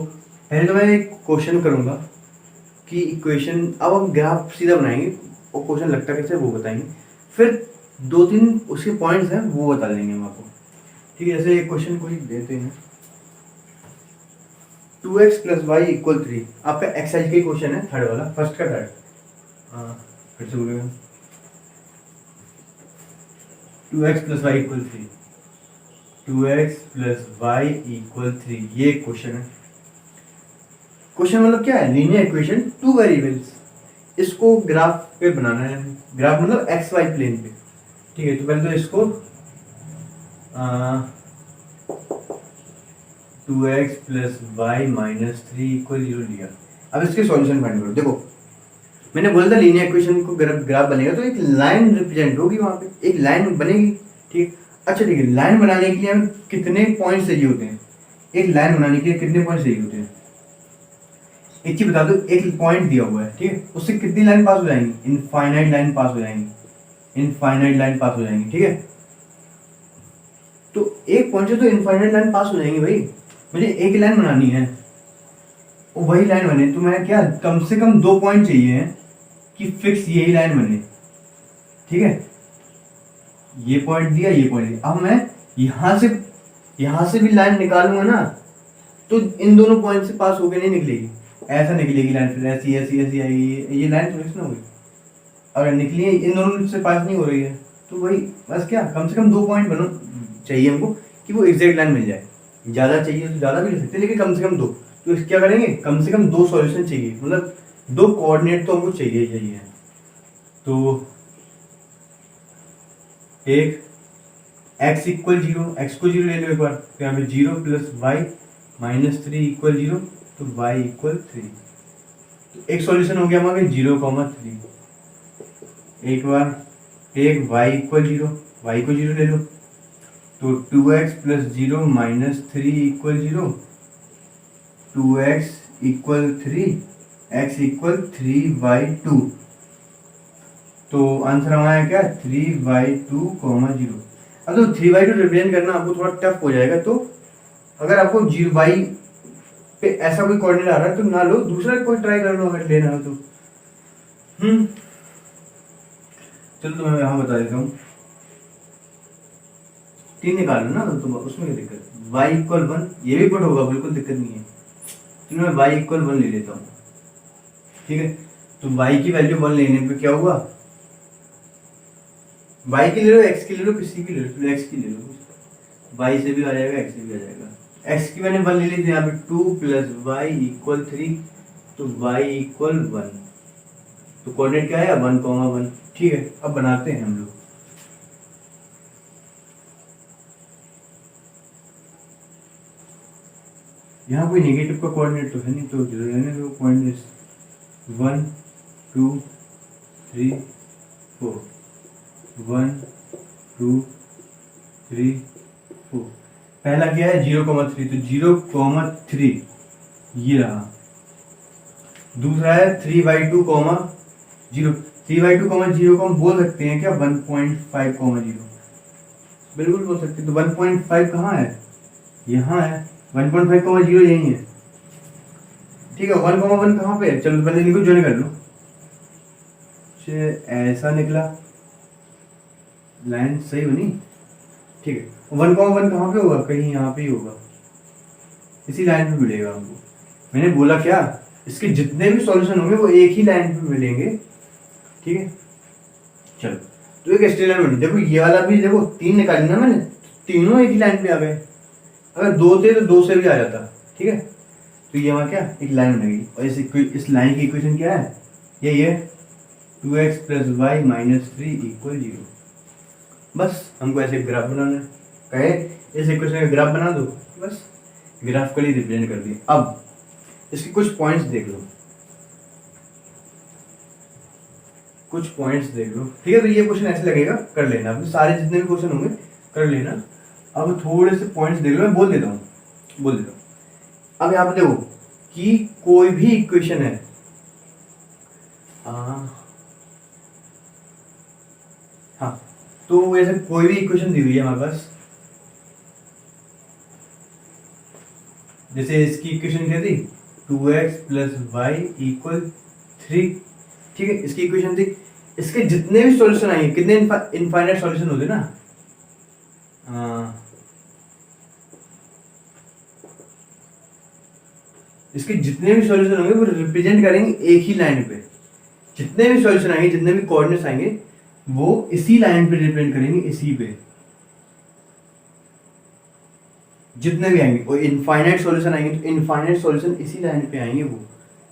पहले तो मैं एक क्वेश्चन करूँगा कि इक्वेशन, अब हम ग्राफ सीधा बनाएंगे और क्वेश्चन लगता कैसे वो बताएंगे, फिर 2-3 उसके पॉइंट्स हैं वो बता देंगे हम आपको, ठीक है। जैसे एक क्वेश्चन कोई देते हैं 2x प्लस वाई इक्वल 3, आपका एक्सरसाइज का क्वेश्चन है थर्ड वाला, फर्स्ट का थर्ड, हाँ फिर से बोलेगा 2x plus Y equal 3, 2x plus Y equal 3, ये क्वेश्चन है। क्वेश्चन मतलब क्या है, लीनियर इक्वेशन टू वेरिएबल्स, इसको ग्राफ पे बनाना है, ग्राफ मतलब एक्स वाई प्लेन पे। ठीक है, तो पहले तो इसको 2x plus Y minus three equal 0 लिया। अब इसके सॉल्यूशन फाइंड करो। देखो मैंने बोला था लीनियर इक्वेशन को ग्राफ बनेगा तो एक लाइन रिप्रेजेंट होगी, वहां पे एक लाइन बनेगी। ठीक, अच्छा ठीक है, लाइन बनाने के लिए हमें कितने पॉइंट चाहिए होते हैं, एक लाइन बनाने के लिए कितने पॉइंट चाहिए होते हैं? एक चीज बता दो, एक पॉइंट दिया हुआ है, ठीक है, उससे कितनी लाइन पास हो जाएंगी? इनफाइनाइट लाइन पास हो जाएंगी, इनफाइनाइट लाइन पास हो जाएंगी। ठीक है, तो एक पॉइंट से तो इनफाइनाइट लाइन पास हो जाएंगी भाई। मुझे एक लाइन बनानी है, वही लाइन बने तो मैं क्या, कम से कम 2 पॉइंट चाहिए कि फिक्स यही लाइन बने। ठीक है, ये पॉइंट दिया, ये पॉइंट दिया। अब मैं यहां से भी लाइन निकालूंगा ना, तो इन दोनों पॉइंट से पास होकर नहीं निकलेगी, ऐसा निकलेगी लाइन, फिर ऐसी ऐसी ऐसी आएगी, ये लाइन थोड़ी ना होगी। अगर निकली है, इन दोनों से पास नहीं हो रही है, तो वही बस क्या, कम से कम 2 पॉइंट बनो चाहिए हमको कि वो एग्जैक्ट लाइन मिल जाए। ज़्यादा चाहिए तो ज़्यादा भी ले सकते हैं, लेकिन कम से कम 2। तो इस क्या करेंगे, कम से कम 2 सॉल्यूशन चाहिए, मतलब 2 कोऑर्डिनेट तो हमको चाहिए चाहिए। तो एक x इक्वल 0, x को 0 ले लो एक बार, तो यहाँ पे 0 plus Y minus three equal 0, तो y इक्वल 3। तो एक सॉल्यूशन हो गया हमारे 0,3। एक बार एक y इक्वल 0, y को 0 ले लो, तो 2x plus 0 minus three equal 0, 2x equal 3, x equal 3/2। तो आंसर हमारा क्या, 3/2, 0। अब तो 3/2 रिप्रेजेंट करना आपको थोड़ा टफ हो जाएगा, तो अगर आपको 0y पे ऐसा कोई कोऑर्डिनेट आ रहा है तो ना लो, दूसरा कोई ट्राई कर लो अगर लेना हो तो। चलो तो मैं यहाँ बता देता हूँ, 3 निकाल लो ना, तो उसमें क्या दिक्कत, y इक्वल 1, ये भी पुट होगा, बिल्कुल दिक्कत नहीं है। तो मैं y इक्वल 1 ले लेता हूँ। ठीक है, तो y की वैल्यू 1 लेने पे क्या हुआ, y की ले लो, x की ले लो, किसी की ले लो, तो x की ले लो, y से भी आ जाएगा, x से भी आ जाएगा। x की मैंने 1 ले ली थी, यहाँ पे 2 प्लस वाई इक्वल 3, तो y इक्वल 1। तो कोऑर्डिनेट क्या है, 1,1। ठीक है, अब बनाते हैं हम लोग। यहाँ कोई नेगेटिव का कोऑर्डिनेट तो है नहीं, तो रहने दो, पॉइंट 1 2 3 4, 1 2 3 4। पहला क्या है 0,3, तो 0,3 ये रहा। दूसरा है 3/2, 0। 3/2, 0 को हम बोल सकते हैं क्या, 1.5, 0। बिल्कुल बोल सकते हैं। तो 1.5 कहाँ है, यहाँ है, 1.5, 0 यही है। ठीक है, 1,1 कहाँ पे है, चलो पहले इनको ज्वाइन कर लो। ऐसा निकला, लाइन सही बनी। ठीक है, 1,1 कहाँ पे होगा, कहीं यहाँ पे ही होगा, इसी लाइन पे मिलेगा हमको। मैंने बोला क्या, इसके जितने भी सॉल्यूशन होंगे वो एक ही लाइन पे मिलेंगे। ठीक है, चलो तो एक स्ट्रेट लाइन बनी। देखो ये वाला भी, देखो 3 निकाली ना मैंने, तीनों एक ही लाइन पे आ गए। अगर 2 थे तो 2 से भी आ जाता। ठीक है, तो ये हमारा क्या, एक लाइन बनेगी। और इस लाइन की इक्वेशन क्या है, यही है 2x plus Y minus 3 equal 0। बस हमको ऐसे ग्राफ बनाना है, कहे इस इक्वेशन का ग्राफ बना दो, बस ग्राफिकली रिप्रेजेंट कर दिया। अब इसके कुछ पॉइंट्स देख लो, कुछ पॉइंट्स देख लो। ठीक है, तो ये क्वेश्चन ऐसे लगेगा, कर लेना अपने सारे जितने भी क्वेश्चन होंगे कर लेना। अब थोड़े से पॉइंट्स देख लो, मैं बोल देता हूँ। अब यहाँ पे देखो कि कोई भी इक्वेशन है, हाँ, तो ऐसे कोई भी इक्वेशन दी हुई है हमारे पास, जैसे इसकी इक्वेशन क्या थी, 2x प्लस वाई इक्वल 3। ठीक है, इसकी इक्वेशन थी, इसके जितने भी सॉल्यूशन आएंगे, कितने इनफाइनाइट सॉल्यूशन होते ना, इसके जितने भी सॉल्यूशन होंगे वो रिप्रेजेंट करेंगे एक ही लाइन पे। जितने भी सॉल्यूशन आएंगे, जितने भी कोऑर्डिनेट्स आएंगे, वो इसी लाइन पे रिप्रेजेंट करेंगे, इसी पे। जितने भी आएंगे वो इनफाइनाइट सॉल्यूशन आएंगे, तो इनफाइनाइट सॉल्यूशन इसी लाइन पे आएंगे, वो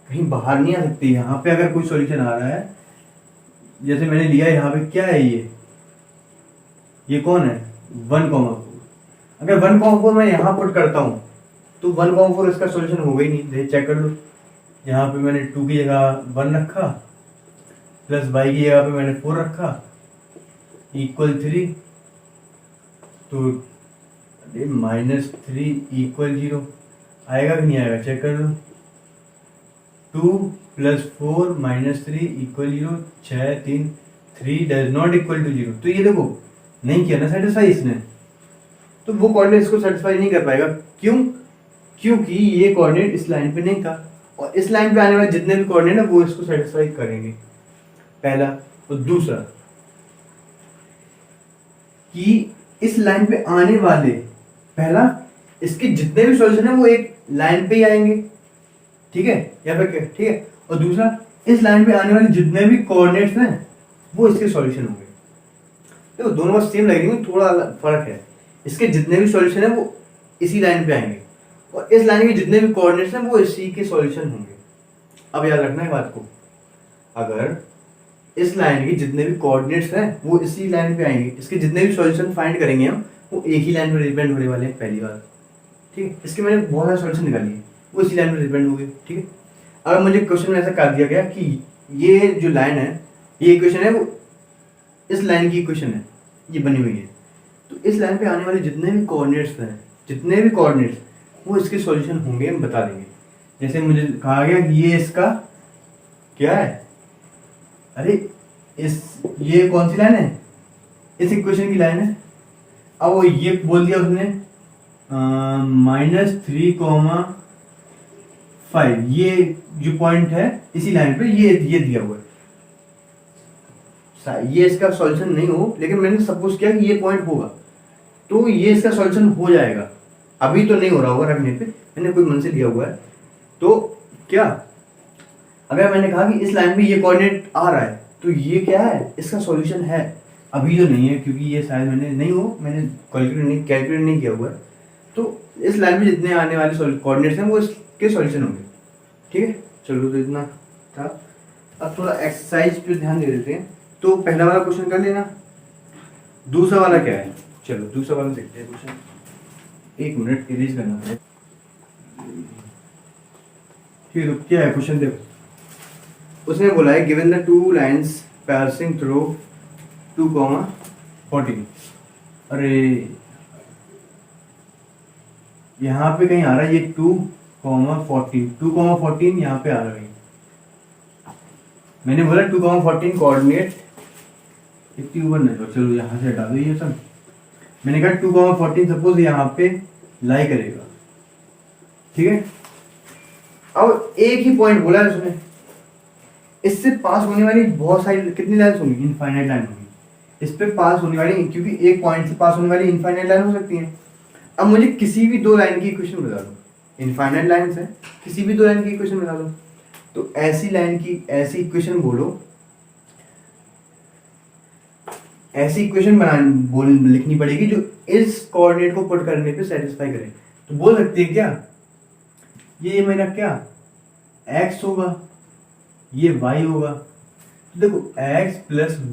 कहीं बाहर नहीं आ सकती। यहाँ पे अगर कोई सॉल्यूशन आ रहा है, जैसे मैंने लिया यहाँ पे, क्या है ये कौन है, 1,4। अगर 1,4 मैं यहाँ पुट करता हूँ तो 1,4 इसका सॉल्यूशन होगा ही नहीं, चेक कर लो। यहाँ पे मैंने 2 की जगह 1 रखा, प्लस y की जगह पे मैंने 4 रखा, इक्वल 3, तो -3 इक्वल 0 आएगा कि नहीं आएगा, चेक कर लो। 2 + 4 - 3 equal 0, 6 3 3 does not equal to 0। तो ये देखो नहीं किया ना सेटिस्फाई इसने, तो वो कोऑर्डिनेट इसको सेटिस्फाई नहीं कर पाएगा। क्यों? क्योंकि ये कोऑर्डिनेट इस लाइन पे नहीं था, और इस लाइन पे आने वाले जितने भी कोऑर्डिनेट है वो इसको सेटिस्फाई करेंगे, पहला। और दूसरा कि इस लाइन पे आने वाले, पहला इसके जितने भी सॉल्यूशन है वो एक लाइन पे ही आएंगे, ठीक है, या फिर क्या, ठीक है। और दूसरा इस लाइन पे आने वाले जितने भी कोऑर्डिनेट्स हैं वो इसके सॉल्यूशन होंगे। देखो दोनों बात सेम लगेंगे, थोड़ा फर्क है। इसके जितने भी सॉल्यूशन है वो इसी लाइन पे आएंगे, और इस लाइन के जितने भी कोऑर्डिनेट्स हैं वो इसी के सॉल्यूशन होंगे। अब याद रखना है बात को, अगर इस लाइन के जितने भी कोऑर्डिनेट्स हैं वो इसी लाइन पे आएंगे, इसके जितने भी सॉल्यूशन फाइंड करेंगे हम वो एक ही लाइन पे डिपेंड होने वाले हैं, पहली बात, ठीक है। इसके मैंने बहुत सारे सॉल्यूशन निकाली है, वो इसी लाइन पे डिपेंड हो गए, ठीक है। अगर मुझे क्वेश्चन में ऐसा कर दिया गया कि ये जो लाइन है, ये इक्वेशन है, वो इस लाइन की इक्वेशन है, ये बनी हुई है, तो इस लाइन पे आने वाले जितने भी कोऑर्डिनेट्स हैं, जितने भी कोऑर्डिनेट्स वो इसके सॉल्यूशन होंगे, हम बता देंगे। जैसे मुझे कहा गया कि ये इसका क्या है, अरे ये कौन सी लाइन है, इस इक्वेशन की लाइन है। अब वो ये बोल दिया उसने -3,5, ये जो पॉइंट है इसी लाइन पे ये दिया हुआ है। ये इसका सॉल्यूशन नहीं हो, लेकिन मैंने सपोज किया कि ये पॉइंट होगा, तो ये इसका सॉल्यूशन हो जाएगा। अभी तो नहीं हो रहा होगा रखने पे, मैंने कोई मन से लिया हुआ है। तो क्या, अगर मैंने कहा कि इस लाइन पे ये कोऑर्डिनेट आ रहा है, तो ये क्या है, इसका सॉल्यूशन है। अभी तो नहीं है क्योंकि ये शायद मैंने कैलकुलेट नहीं किया हुआ है। तो इस लाइन में जितने आने वाले कोऑर्डिनेट्स हैं वो इसके सॉल्यूशन होंगे, ठीक है। चलो तो इतना था। अब थोड़ा एक्सरसाइज पे ध्यान दे देते हैं। तो पहला वाला क्वेश्चन कर लेना, दूसरा वाला क्या है, चलो दूसरा वाला देखते हैं क्वेश्चन। 1 मिनट इरेज करना पड़ेगा, ठीक है। तो क्या है क्वेश्चन, देखो उसने बोला है given the 2 lines passing through 2,14। अरे यहाँ पे कहीं आ रहा है ये 2,14 यहाँ पे आ रहा है। मैंने बोला 2,14 कोऑर्डिनेट इतनी ऊपर नहीं, चलो यहाँ से हटा दो ये सब। मैंने कहा 2,14 सपोज यहाँ पे लाई करेगा, ठीक है। अब एक ही पॉइंट बोला है उसने, इससे पास होने वाली बहुत सारी कितनी लाइन्स होंगी, इनफाइनाइट लाइन होगी। इस पे पास होने वाली, क्योंकि एक पॉइंट से पास होने वाली इनफाइनाइट लाइन हो सकती है। अब मुझे किसी भी 2 लाइन की इक्वेशन बता दो, इनफाइनाइट लाइन है, किसी भी 2 लाइन की इक्वेशन बता दो। तो ऐसी लाइन की ऐसी इक्वेशन बोलो, ऐसी इक्वेशन लिखनी पड़ेगी जो इस कोऑर्डिनेट को पुट करने पे सेटिस्फाई करे। तो बोल सकते हैं क्या, ये मेरा क्या x होगा, ये y होगा। तो देखो x +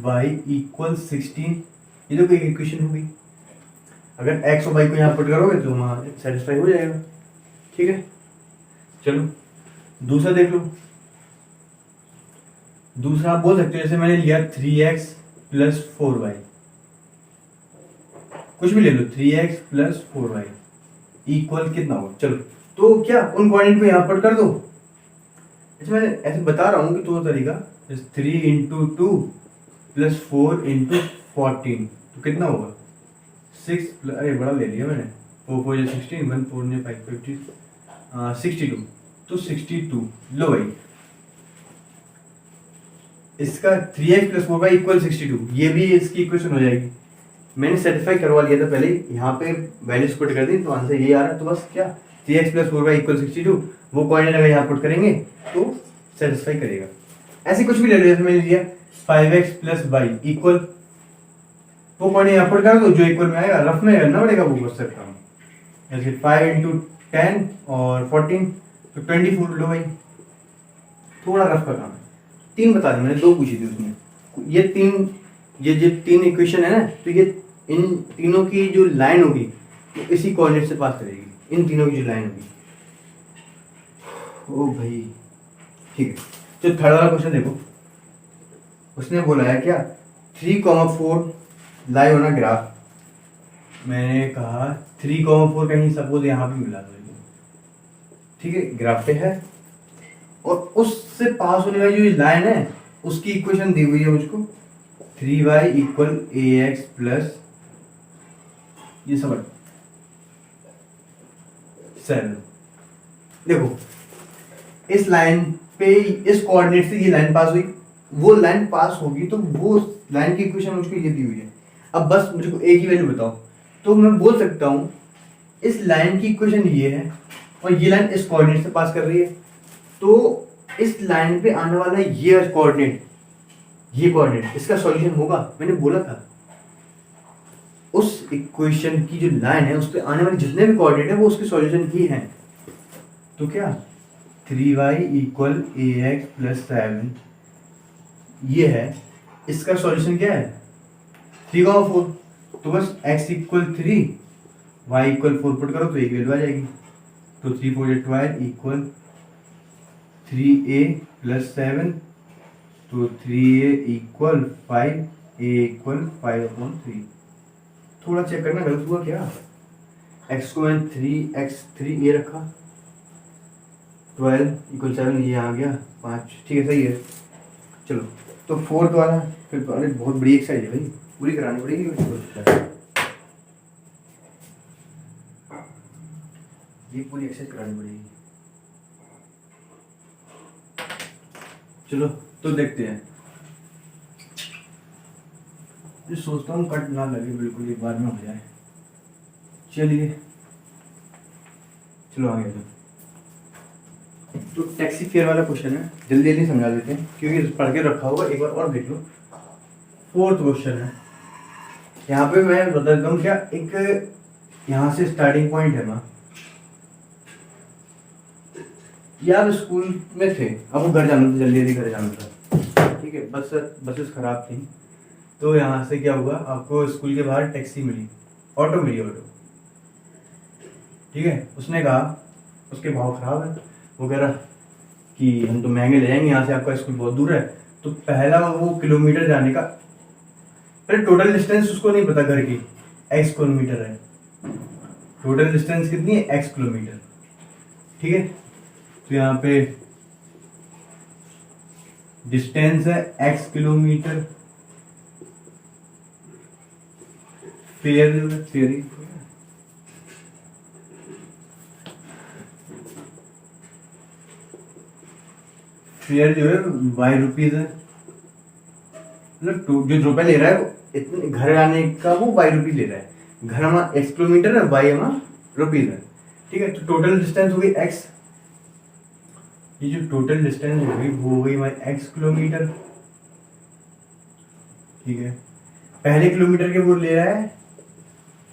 y = 16, ये देखो एक इक्वेशन होगी। अगर x और y को यहाँ पुट करोगे तो वहाँ सेटिस्फाई हो जाएगा, ठीक है। चलो दूसरा देख लो। दूसरा आप बोल सकते हो, जैसे मैंने लिया 3x + 4y, कुछ भी ले लो, 3x + 4y इक्वल कितना होगा। चलो तो क्या उन कोऑर्डिनेट को यहाँ पुट कर दो। अच्छा मैं ऐसे बता रहा हूँ कि तो तरीका, 3 × 2 + 4 × 14, तो कितना होगा 6, अरे बड़ा ले लिया मैंने, 4 4 16, 1 4 5 50, 62, तो 62। लो भाई इसका 3x + 4y = 62, ये भी इसकी इक्वेशन हो जाएगी। मैंने सेटिस्फाई करवा लिया था पहले, यहाँ पे वैल्यूज पुट कर दी तो आंसर ये आ रहा है। तो बस क्या 3x + 4y = 62, वो कोऑर्डिनेट अगर यहाँ पुट करेंगे तो सेटिस्फाई करेगा। ऐसे कुछ भी ले लो, जैसे मैंने लिया 5x + y इक्वल, वो कोऑर्डिनेट यहाँ पुट कर दो, जो इक्वल में आएगा, रफ में करना पड़ेगा वो, कर सकता हूँ, ऐसे 5 × 10 और 14 तो 24 लो भाई। थोड़ा रफ का काम है। 3 बता दी मैंने, 2 पूछी थी उसमें। ये जो 3 इक्वेशन है ना, तो ये इन तीनों की जो लाइन होगी वो इसी कोऑर्डिनेट से पास करेगी, इन तीनों की जो लाइन होगी। ओ भाई ठीक है। तो थर्ड वाला क्वेश्चन देखो, उसने बोला है क्या 3,4 लाई ऑन अ ग्राफ। मैंने कहा 3,4 कहीं सपोज यहाँ पे मिला तो ठीक है, ग्राफ पे है और उससे पास होने वाली जो लाइन है उसकी इक्वेशन दी हुई है मुझको 3y = ax प्लस ये समझ 7। देखो इस लाइन पे, इस कोऑर्डिनेट से ये लाइन पास हुई, वो लाइन पास होगी तो वो लाइन की इक्वेशन मुझको ये दी हुई है। अब बस मुझको एक ही वैल्यू बताओ, तो मैं बोल सकता हूँ इस लाइन की इक्वेशन ये है और ये लाइन इस कोऑर्डिनेट से पास कर रही है, तो इस लाइन पे आने वाला ये कोऑर्डिनेट, ये कोऑर्डिनेट इसका सॉल्यूशन होगा। मैंने बोला था उस इक्वेशन की जो लाइन है उस पे आने वाले जितने भी कोऑर्डिनेट है वो उसके सॉल्यूशन ही हैं। तो क्या 3y = ax प्लस 7 ये है, इसका सॉल्यूशन क्या है 3,4। तो बस x = 3 y = 4 पुट करो तो एक वैल्यू आ जाएगी। तो 3 × 4 = 12 = 3a प्लस 7, तो 3a = 5, a = 5/3। थोड़ा चेक करना गलत हुआ क्या, x को मैंने 3 रखा, 12 = 7 ये आ गया 5, ठीक है सही है। चलो तो फोर्थ वाला फिर तो, अरे बहुत बड़ी एक्सरसाइज है भाई, पूरी करानी पड़ेगी। ये पूरी एक्सरसाइज करानी पड़ेगी। चलो तो देखते हैं, ये सोचता हूँ कट ना लगे बिल्कुल, एक बार में हो जाए। चलिए चलो आगे जाओ। तो टैक्सी फेयर वाला क्वेश्चन है, जल्दी जल्दी समझा देते हैं क्योंकि पढ़ के रखा होगा, एक बार और देख लो। फोर्थ क्वेश्चन है, यहाँ पे मैं बता देता हूँ क्या, एक यहाँ से स्टार्टिंग पॉइंट है ना, यार स्कूल में थे, अब वो घर जाना था, जल्दी जल्दी घर जाना था, ठीक है, बसेस खराब थी, तो यहाँ से क्या हुआ, आपको स्कूल के बाहर टैक्सी मिली, ऑटो मिली, ऑटो, ठीक है। उसने कहा उसके भाव खराब है, वो कह रहा कि हम तो महंगे ले जाएंगे, यहाँ से आपका स्कूल बहुत दूर है। तो पहला वो किलोमीटर जाने का, अरे टोटल डिस्टेंस उसको नहीं पता घर की, x किलोमीटर है, टोटल डिस्टेंस कितनी है x किलोमीटर, ठीक है। तो यहाँ पे डिस्टेंस है x किलोमीटर, फेयर जो है y रुपीज है, मतलब जो रुपए ले रहा है वो इतने घर आने का वो y रुपीज ले रहा है, घर हमारा x किलोमीटर है, y हमारा रुपीज है, ठीक है। तो टोटल डिस्टेंस हो गई x, ये जो टोटल डिस्टेंस होगी वो हो गई हमारी x किलोमीटर, ठीक है। पहले किलोमीटर के वो ले रहा है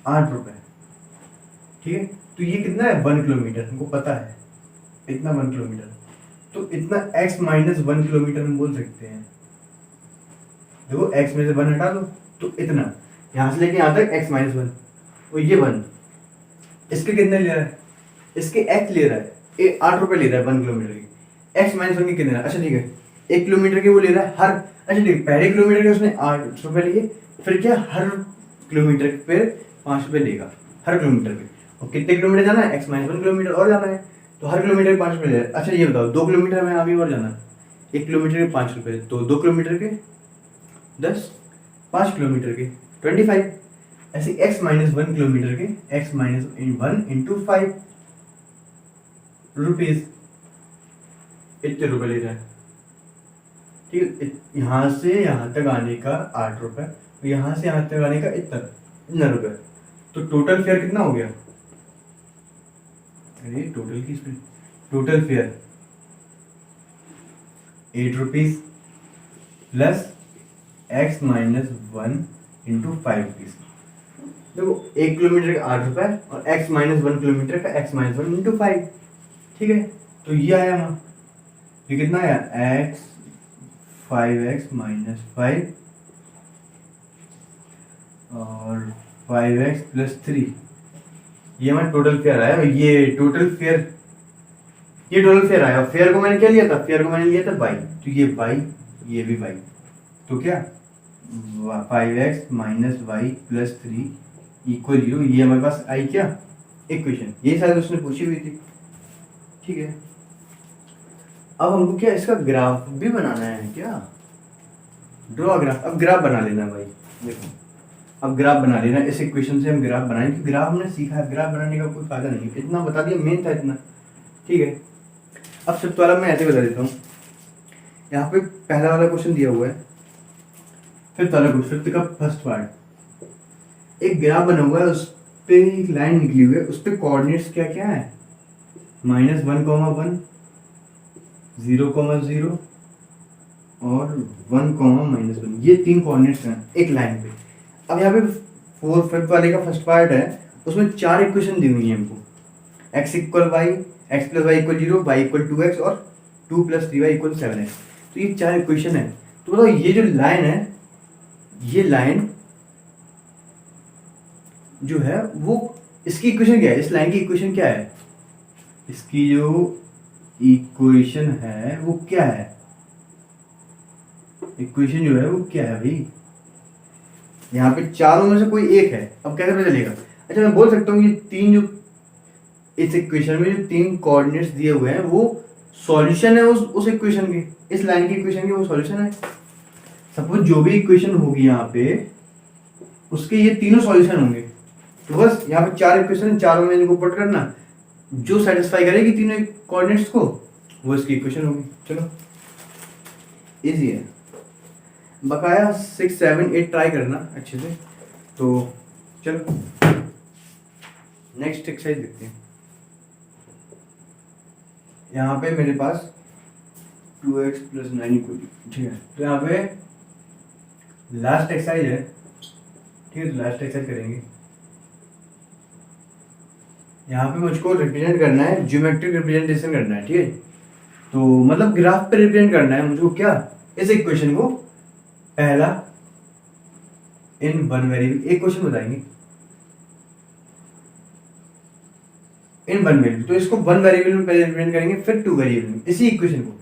8 रुपए, ठीक है। तो ये कितना है 1 किलोमीटर, हमको पता है इतना 1 किलोमीटर, तो इतना x - 1 किलोमीटर हम बोल सकते हैं। देखो x में से 1 हटा दो तो इतना, यहाँ से लेके यहाँ तक x - 1, और ये 1, इसके कितने ले रहा है, इसके x ले रहा है 8 रुपए ले रहा है 1 किलोमीटर की, x - 1 के कितने रहा है, अच्छा ठीक है 1 किलोमीटर के वो ले रहा है हर, अच्छा ठीक है पहले किलोमीटर के उसने 8 रुपए लिए, फिर क्या हर किलोमीटर पे 5 रुपए लेगा हर किलोमीटर पे, और कितने किलोमीटर जाना है x - 1 किलोमीटर और जाना है, तो हर किलोमीटर के 5 रुपए ले रहा है। अच्छा ये बताओ 2 किलोमीटर में आगे और जाना है, 1 किलोमीटर के 5 रुपए, तो 2 किलोमीटर के 10, 5 किलोमीटर के 25, ऐसे x - 1 किलोमीटर के x - 1 × 5 रुपीज, इतने रुपए ले रहा है, ठीक है। यहाँ से यहाँ तक आने का 8 रुपए, यहाँ से यहाँ तक आने का इतना रुपए, तो टोटल फेयर कितना हो गया, अरे टोटल की speed, total fair 8 rupees plus x - 1 × 5 rupees, देखो 1 किलोमीटर का 8 रुपए और x-1 किलोमीटर का x-1 इंटू 5, ठीक है। तो ये आया ना, ये कितना आया x 5x-5 और 5x+3, ये हमारा टोटल फेयर आया। ये टोटल फेयर आया। फेयर को मैंने क्या लिया था, फेयर को मैंने लिया था बाई, तो ये बाई, ये भी बाई, तो क्या 5x-y+3 इक्वल 0, ये हमारे पास आई क्या इक्वेशन, ये शायद उसने पूछी हुई थी, ठीक है। अब हमको क्या इसका ग्राफ भी बनाना है क्या, ड्रॉ ग्राफ। अब ग्राफ बना लेना भाई, देखो अब ग्राफ बना लेना, इस इक्वेशन से हम ग्राफ बनाएंगे। ग्राफ हमने सीखा है, ग्राफ बनाने का कोई फायदा नहीं है, इतना बता दिया, मेन था इतना, ठीक है। अब फिफ्थ वाला मैं ऐसे बता देता हूँ। यहाँ पे पहला वाला क्वेश्चन दिया हुआ है, फिफ्थ वाला क्वेश्चन, फिफ्थ का फर्स्ट पार्ट, एक ग्राफ बना हुआ है, उस पे एक लाइन निकली हुई है, उस पे कोऑर्डिनेट्स क्या क्या है, -1, 1, 0, 0 और 1, -1, ये 3 कोऑर्डिनेट्स हैं एक लाइन पे। अब यहाँ पे फिफ्थ वाले का फर्स्ट पार्ट है, उसमें 4 इक्वेशन दी हुई है हमको, x = y, x + y = 0, y = 2x और 2 + 3y = 7x। तो ये 4 इक्वेशन है। तो बताओ ये जो लाइन है, ये लाइन जो है वो, इसकी इक्वेशन क्या है, इस लाइन की इक्वेशन क्या है, इसकी जो इक्वेशन है वो क्या है, इक्वेशन जो है वो क्या है भाई, यहाँ पे चारों में से कोई एक है। अब कैसे पता चलेगा, अच्छा मैं बोल सकता हूँ ये तीन जो इस इक्वेशन में जो 3 कोऑर्डिनेट्स दिए हुए हैं वो सॉल्यूशन है उस इक्वेशन के, इस लाइन की इक्वेशन के वो सॉल्यूशन है। सपोज जो भी इक्वेशन होगी यहाँ पे उसके ये तीनों सॉल्यूशन होंगे। तो बस यहाँ पे 4 इक्वेशन, चारों में इनको पुट करना, जो सेटिस्फाई करेगी तीनों कोऑर्डिनेट्स को वो इसकी इक्वेशन होगी। चलो इजी है, बकाया 6, 7, 8 ट्राई करना अच्छे से। तो चलो नेक्स्ट एक्सरसाइज देखते हैं। यहाँ पे मेरे पास 2x + 9 = 0, ठीक है। तो यहाँ पे लास्ट एक्सरसाइज है, ठीक है। तो लास्ट एक्सरसाइज करेंगे। यहाँ पे मुझको रिप्रेजेंट करना है, ज्योमेट्रिक रिप्रेजेंटेशन करना है, ठीक है। तो मतलब ग्राफ पे रिप्रेजेंट करना है मुझको, क्या इस इक्वेशन को पहला इन वन वेरिएबल, एक क्वेश्चन बताएंगे इन वन वेरिएबल, तो इसको वन वेरिएबल में पहले रिप्रेजेंट करेंगे, फिर 2 वेरिएबल में इसी इक्वेशन को,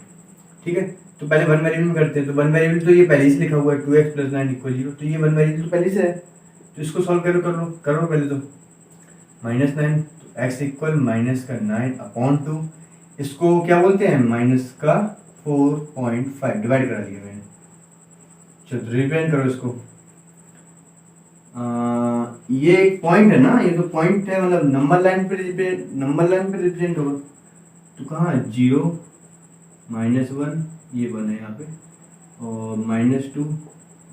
ठीक है। तो पहले वन वेरिएबल में करते हैं। तो वन वेरिएबल तो ये पहले से लिखा हुआ है 2x + 9 = 0, तो ये वन वेरिएबल तो पहले से है, तो इसको सॉल्व करो पहले। तो -9, तो x = -9/2, इसको क्या बोलते हैं, -4.5 डिवाइड करा लिया मैंने। चलो रिप्रेजेंट करो इसको। ये एक पॉइंट है ना, ये तो पॉइंट है, मतलब नंबर लाइन पे रिप्रेजेंट होगा। तो कहाँ 0, -1, ये 1 है यहाँ पे, और -2,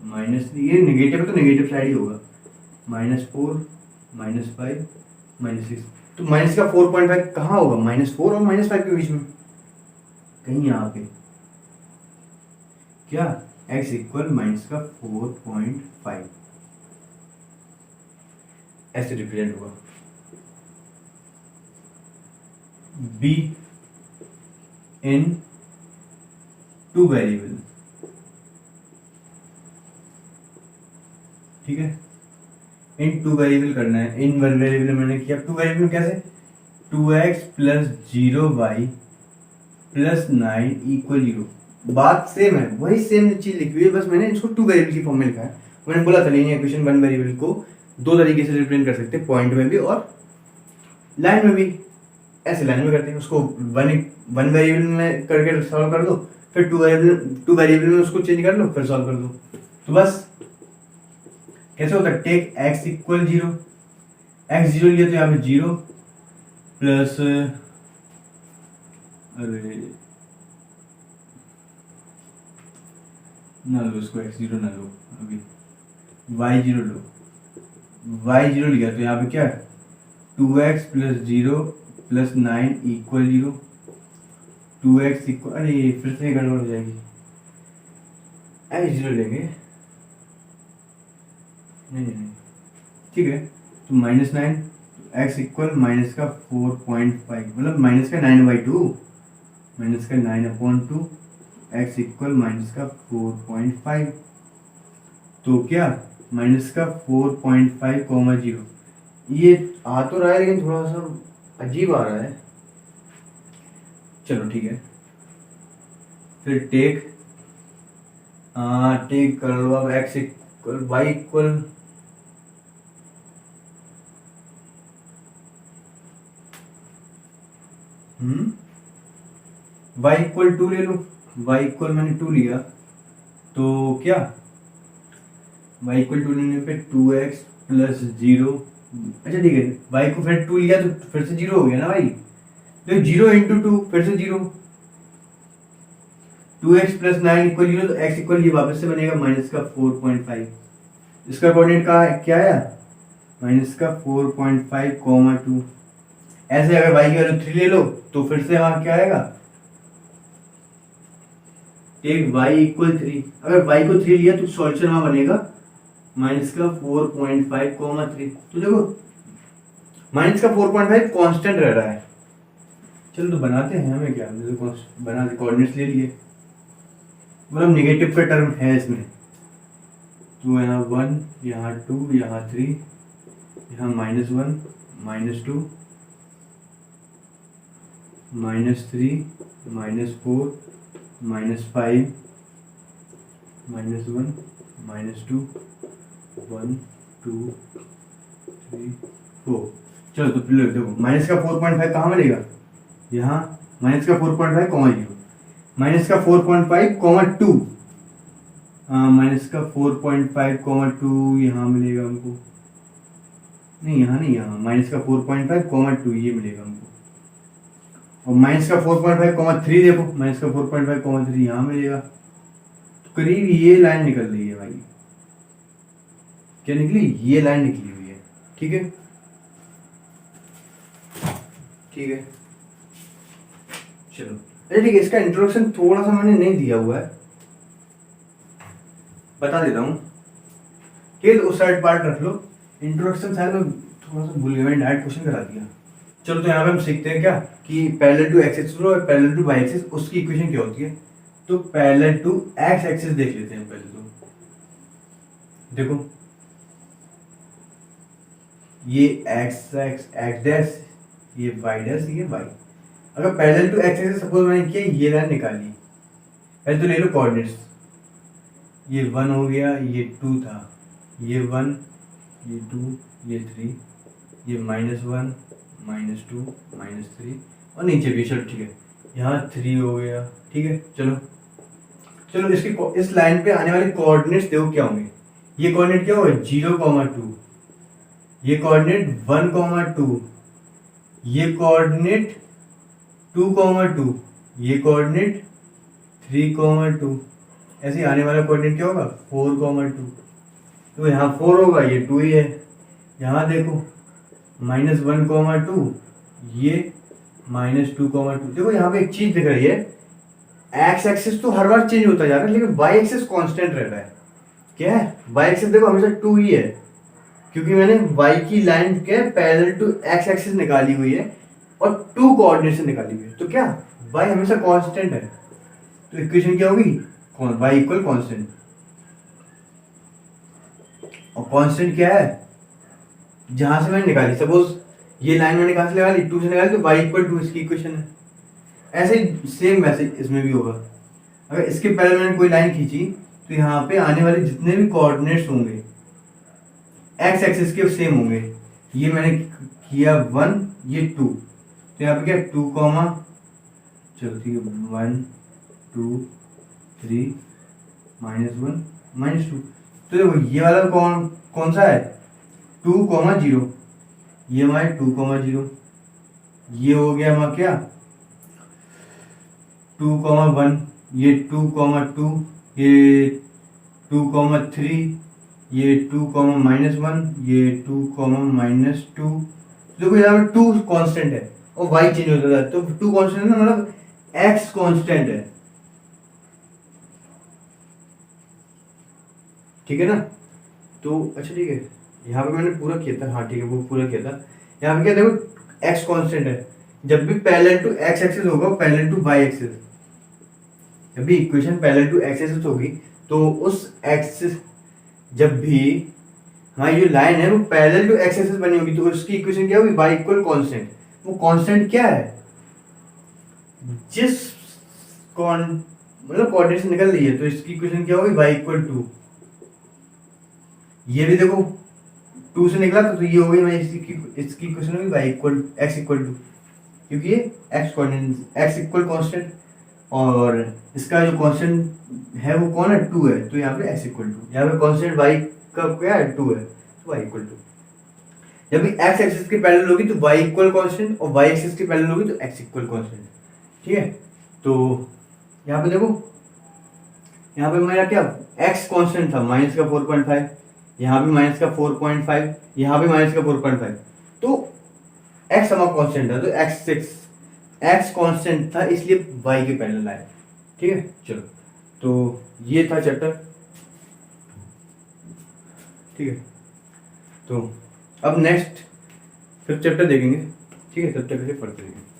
-3, ये नेगेटिव है तो नेगेटिव साइड ही होगा, -4, -5, -6। तो माइनस का 4.5 कहाँ होगा, -4 और -5 के बीच में कहीं यहाँ पे, क्या x = -4.5 ऐसे रिप्रेजेंट होगा। b इन 2 वेरिएबल, ठीक है। इन 2 वेरिएबल करना है, इन वन वेरिएबल मैंने किया, 2 वेरिएबल कैसे, 2x + 0y + 9 = 0। बात सेम है, वही सेम चीज लिखी हुई है, बस मैंने इसको 2 वेरिएबल की फॉर्म में लिखा है। मैंने बोला था लीनियर इक्वेशन वन वेरिएबल को 2 तरीके से रिप्रेजेंट कर सकते हैं, पॉइंट में भी और लाइन में भी। ऐसे लाइन में करते हैं, उसको वन वेरिएबल में करके सॉल्व कर दो, फिर 2 वेरिएबल में उसको चेंज कर लो, फिर सॉल्व कर दो। तो बस कैसे होता है, टेक x = 0, x 0 लिया तो यहाँ पे 0 प्लस, अरे ना लो इसको, x 0 ना लो, अभी y 0 लो, y 0 लिया तो यहाँ पे क्या है 2x + 0 + 9 = 0, 2x = अरे फिर से गड़बड़ हो जाएगी, x 0 लेंगे, नहीं, ठीक है। तो -9, एक्स इक्वल माइनस का 4.5 मतलब माइनस का 9/2, माइनस का 9/2, एक्स इक्वल माइनस का 4.5। तो क्या माइनस का 4.5, 0 ये आ तो रहा है लेकिन थोड़ा सा अजीब आ रहा है। चलो ठीक है, फिर टेक कर लो अब X equal Y equal Y equal 2 ले लो। वाई इक्वल मैंने 2 लिया तो क्या वाई इक्वल 2 लेने पे 2x प्लस 0। अच्छा ठीक है, वाई को फिर 2 लिया तो फिर से 0 हो गया ना भाई। तो 0 इंटू 2 फिर से 0, 2x प्लस 9 इक्वल 0, तो x इक्वल ये वापस से बनेगा माइनस का 4.5। इसका कोऑर्डिनेट का क्या आया माइनस का 4.5, 2। ऐसे अगर y की वैल्यू 3 ले लो तो फिर से वहां क्या आएगा, टेक y इक्वल 3। अगर y को 3 लिया तो सॉल्यूशन वहां बनेगा माइनस का 4.5, 3। तो देखो माइनस का 4.5 कांस्टेंट रह रहा है। चलो तो बनाते हैं, हमें क्या, बना कोऑर्डिनेट्स ले लिए, मतलब निगेटिव का टर्म है इसमें। तो यहाँ 1, यहाँ 2, यहाँ 3, यहाँ -1, -2, -3, -4, -5, -1, -2, 1, 2, 3, 4। चलो तो फिर देखो माइनस का 4.5 कहाँ मिलेगा, यहाँ माइनस का 4.5, 0, माइनस का 4.5, 2, माइनस का 4.5, 2 यहाँ मिलेगा हमको, नहीं यहाँ नहीं, यहाँ माइनस का 4.5, 2 ये मिलेगा हमको। और माइनस का 4.5, 3 देखो, माइनस का 4.5, 3 यहाँ मिलेगा। तो करीब ये लाइन निकल रही है भाई, क्या निकली, ये लाइन निकली हुई है। ठीक है ठीक है, चलो अच्छा ठीक है, इसका इंट्रोडक्शन थोड़ा सा मैंने नहीं दिया हुआ है, बता देता हूँ। ठीक है, तो उस साइड पार्ट रख लो। इंट्रोडक्शन शायद मैं थोड़ा सा भूल गया, मैंने डायरेक्ट क्वेश्चन करा दिया। चलो तो यहाँ पे हम सीखते हैं क्या कि पैरेलल टू एक्स एक्सिस और पैरेलल टू वाई एक्सिस उसकी इक्वेशन क्या होती है। तो पैरेलल टू एक्स एक्सिस देख लेते हैं पहले। तो देखो ये एक्स एक्स डैश, ये वाई डैश, ये वाई। अगर parallel to X axis suppose मैंने किया ये लाइन निकाली, पहले तो ले लो कोऑर्डिनेट्स। ये 1 हो गया, ये 2 था, ये 1, ये 2, ये 3, ये -1, -2, -3 और नीचे भी। चलो ठीक है, यहाँ 3 हो गया। ठीक है, चलो चलो इसके इस लाइन पे आने वाले कोऑर्डिनेट्स देखो क्या होंगे। ये कोऑर्डिनेट क्या होगा 0,2, ये कोऑर्डिनेट 1,2, ये कोऑर्डिनेट 2,2, ये कोऑर्डिनेट 3,2। ऐसे आने वाला कोऑर्डिनेट क्या होगा 4,2। तो यहाँ 4 होगा, ये 2 ही है। यहाँ देखो -1,2, ये -2,2। देखो यहाँ पे एक चीज दिख रही है, एक्स एक्सिस तो हर बार चेंज होता जा रहा है लेकिन वाई एक्सिस कांस्टेंट रह रहा है। क्या है, वाई एक्सिस देखो हमेशा 2 ही है, क्योंकि मैंने वाई की लाइन के पैरेलल टू एक्स एक्सिस निकाली हुई है और 2 कोऑर्डिनेट से निकाली हुई है। तो क्या वाई हमेशा कांस्टेंट है। तो इक्वेशन क्या होगी, वाई इक्वल कांस्टेंट। और कांस्टेंट क्या है, जहां से मैंने निकाली, सपोज ये लाइन मैंने कहां से निकाली 2 से निकाली, तो वाई इक्वल 2 इसकी इक्वेशन है। ऐसे ही सेम मैसेज इसमें भी होगा। अगर इसके पहले मैंने कोई लाइन खींची तो यहाँ पे आने वाले जितने भी कोऑर्डिनेट्स होंगे एक्स एक्सिस के सेम होंगे। ये मैंने किया 1, ये 2, तो यहाँ पे क्या 2, चलो ठीक है 1, 2, 3, -1, -2। तो देखो ये वाला कौन सा है 2,0, ये हमारे 2,0। ये हो गया हमारा क्या 2,1, ये 2,2, ये 2,3, ये 2,-1, ये 2,-2। देखो यहाँ पे 2 कांस्टेंट है और y चेंज होता है, तो 2 कांस्टेंट है मतलब x कांस्टेंट है। ठीक है ना, तो अच्छा ठीक है, यहाँ पे मैंने पूरा किया था, हाँ ठीक है वो पूरा किया था। यहाँ पे क्या देखो एक्स कांस्टेंट है, जब भी पैरेलल टू एक्स एक्सिस होगा पैरेलल टू वाई एक्सिस, जब भी equation parallel to X axis होगी तो उस एक्सिस, जब भी हमारी जो लाइन है वो पैरेलल टू एक्स एक्सिस बनी होगी तो उसकी इक्वेशन क्या होगी, वाई इक्वल कांस्टेंट। वो कांस्टेंट क्या है, जिस मतलब कोऑर्डिनेट से निकल रही है तो इसकी इक्वेशन क्या होगी, वाई इक्वल टू, ये भी देखो 2 से निकला तो ये हो गई मैं इसकी इक्वेशन होगी Y equal X equal to, क्योंकि ये X coordinate X equal constant और इसका जो कांस्टेंट है वो कौन है, 2 है, तो यहाँ पे एक्स इक्वल टू, यहाँ पे कांस्टेंट वाई का क्या है 2 है, तो वाई इक्वल टू। जब भी एक्स एक्सिस के पैरेलल होगी तो वाई इक्वल कांस्टेंट और वाई एक्सिस के पैरेलल होगी तो एक्स इक्वल कांस्टेंट। ठीक है, तो यहाँ पे देखो, यहाँ पे मेरा क्या एक्स कांस्टेंट था माइनस का 4.5, यहाँ भी माइनस का 4.5, यहाँ भी माइनस का 4.5, तो एक्स हमारा कांस्टेंट था तो एक्स कांस्टेंट था इसलिए वाई के पैरेलल आया। ठीक है, चलो तो ये था चैप्टर। ठीक है, तो अब नेक्स्ट फिफ्थ चैप्टर देखेंगे। ठीक है, तब तक के लिए पढ़ते रहिए।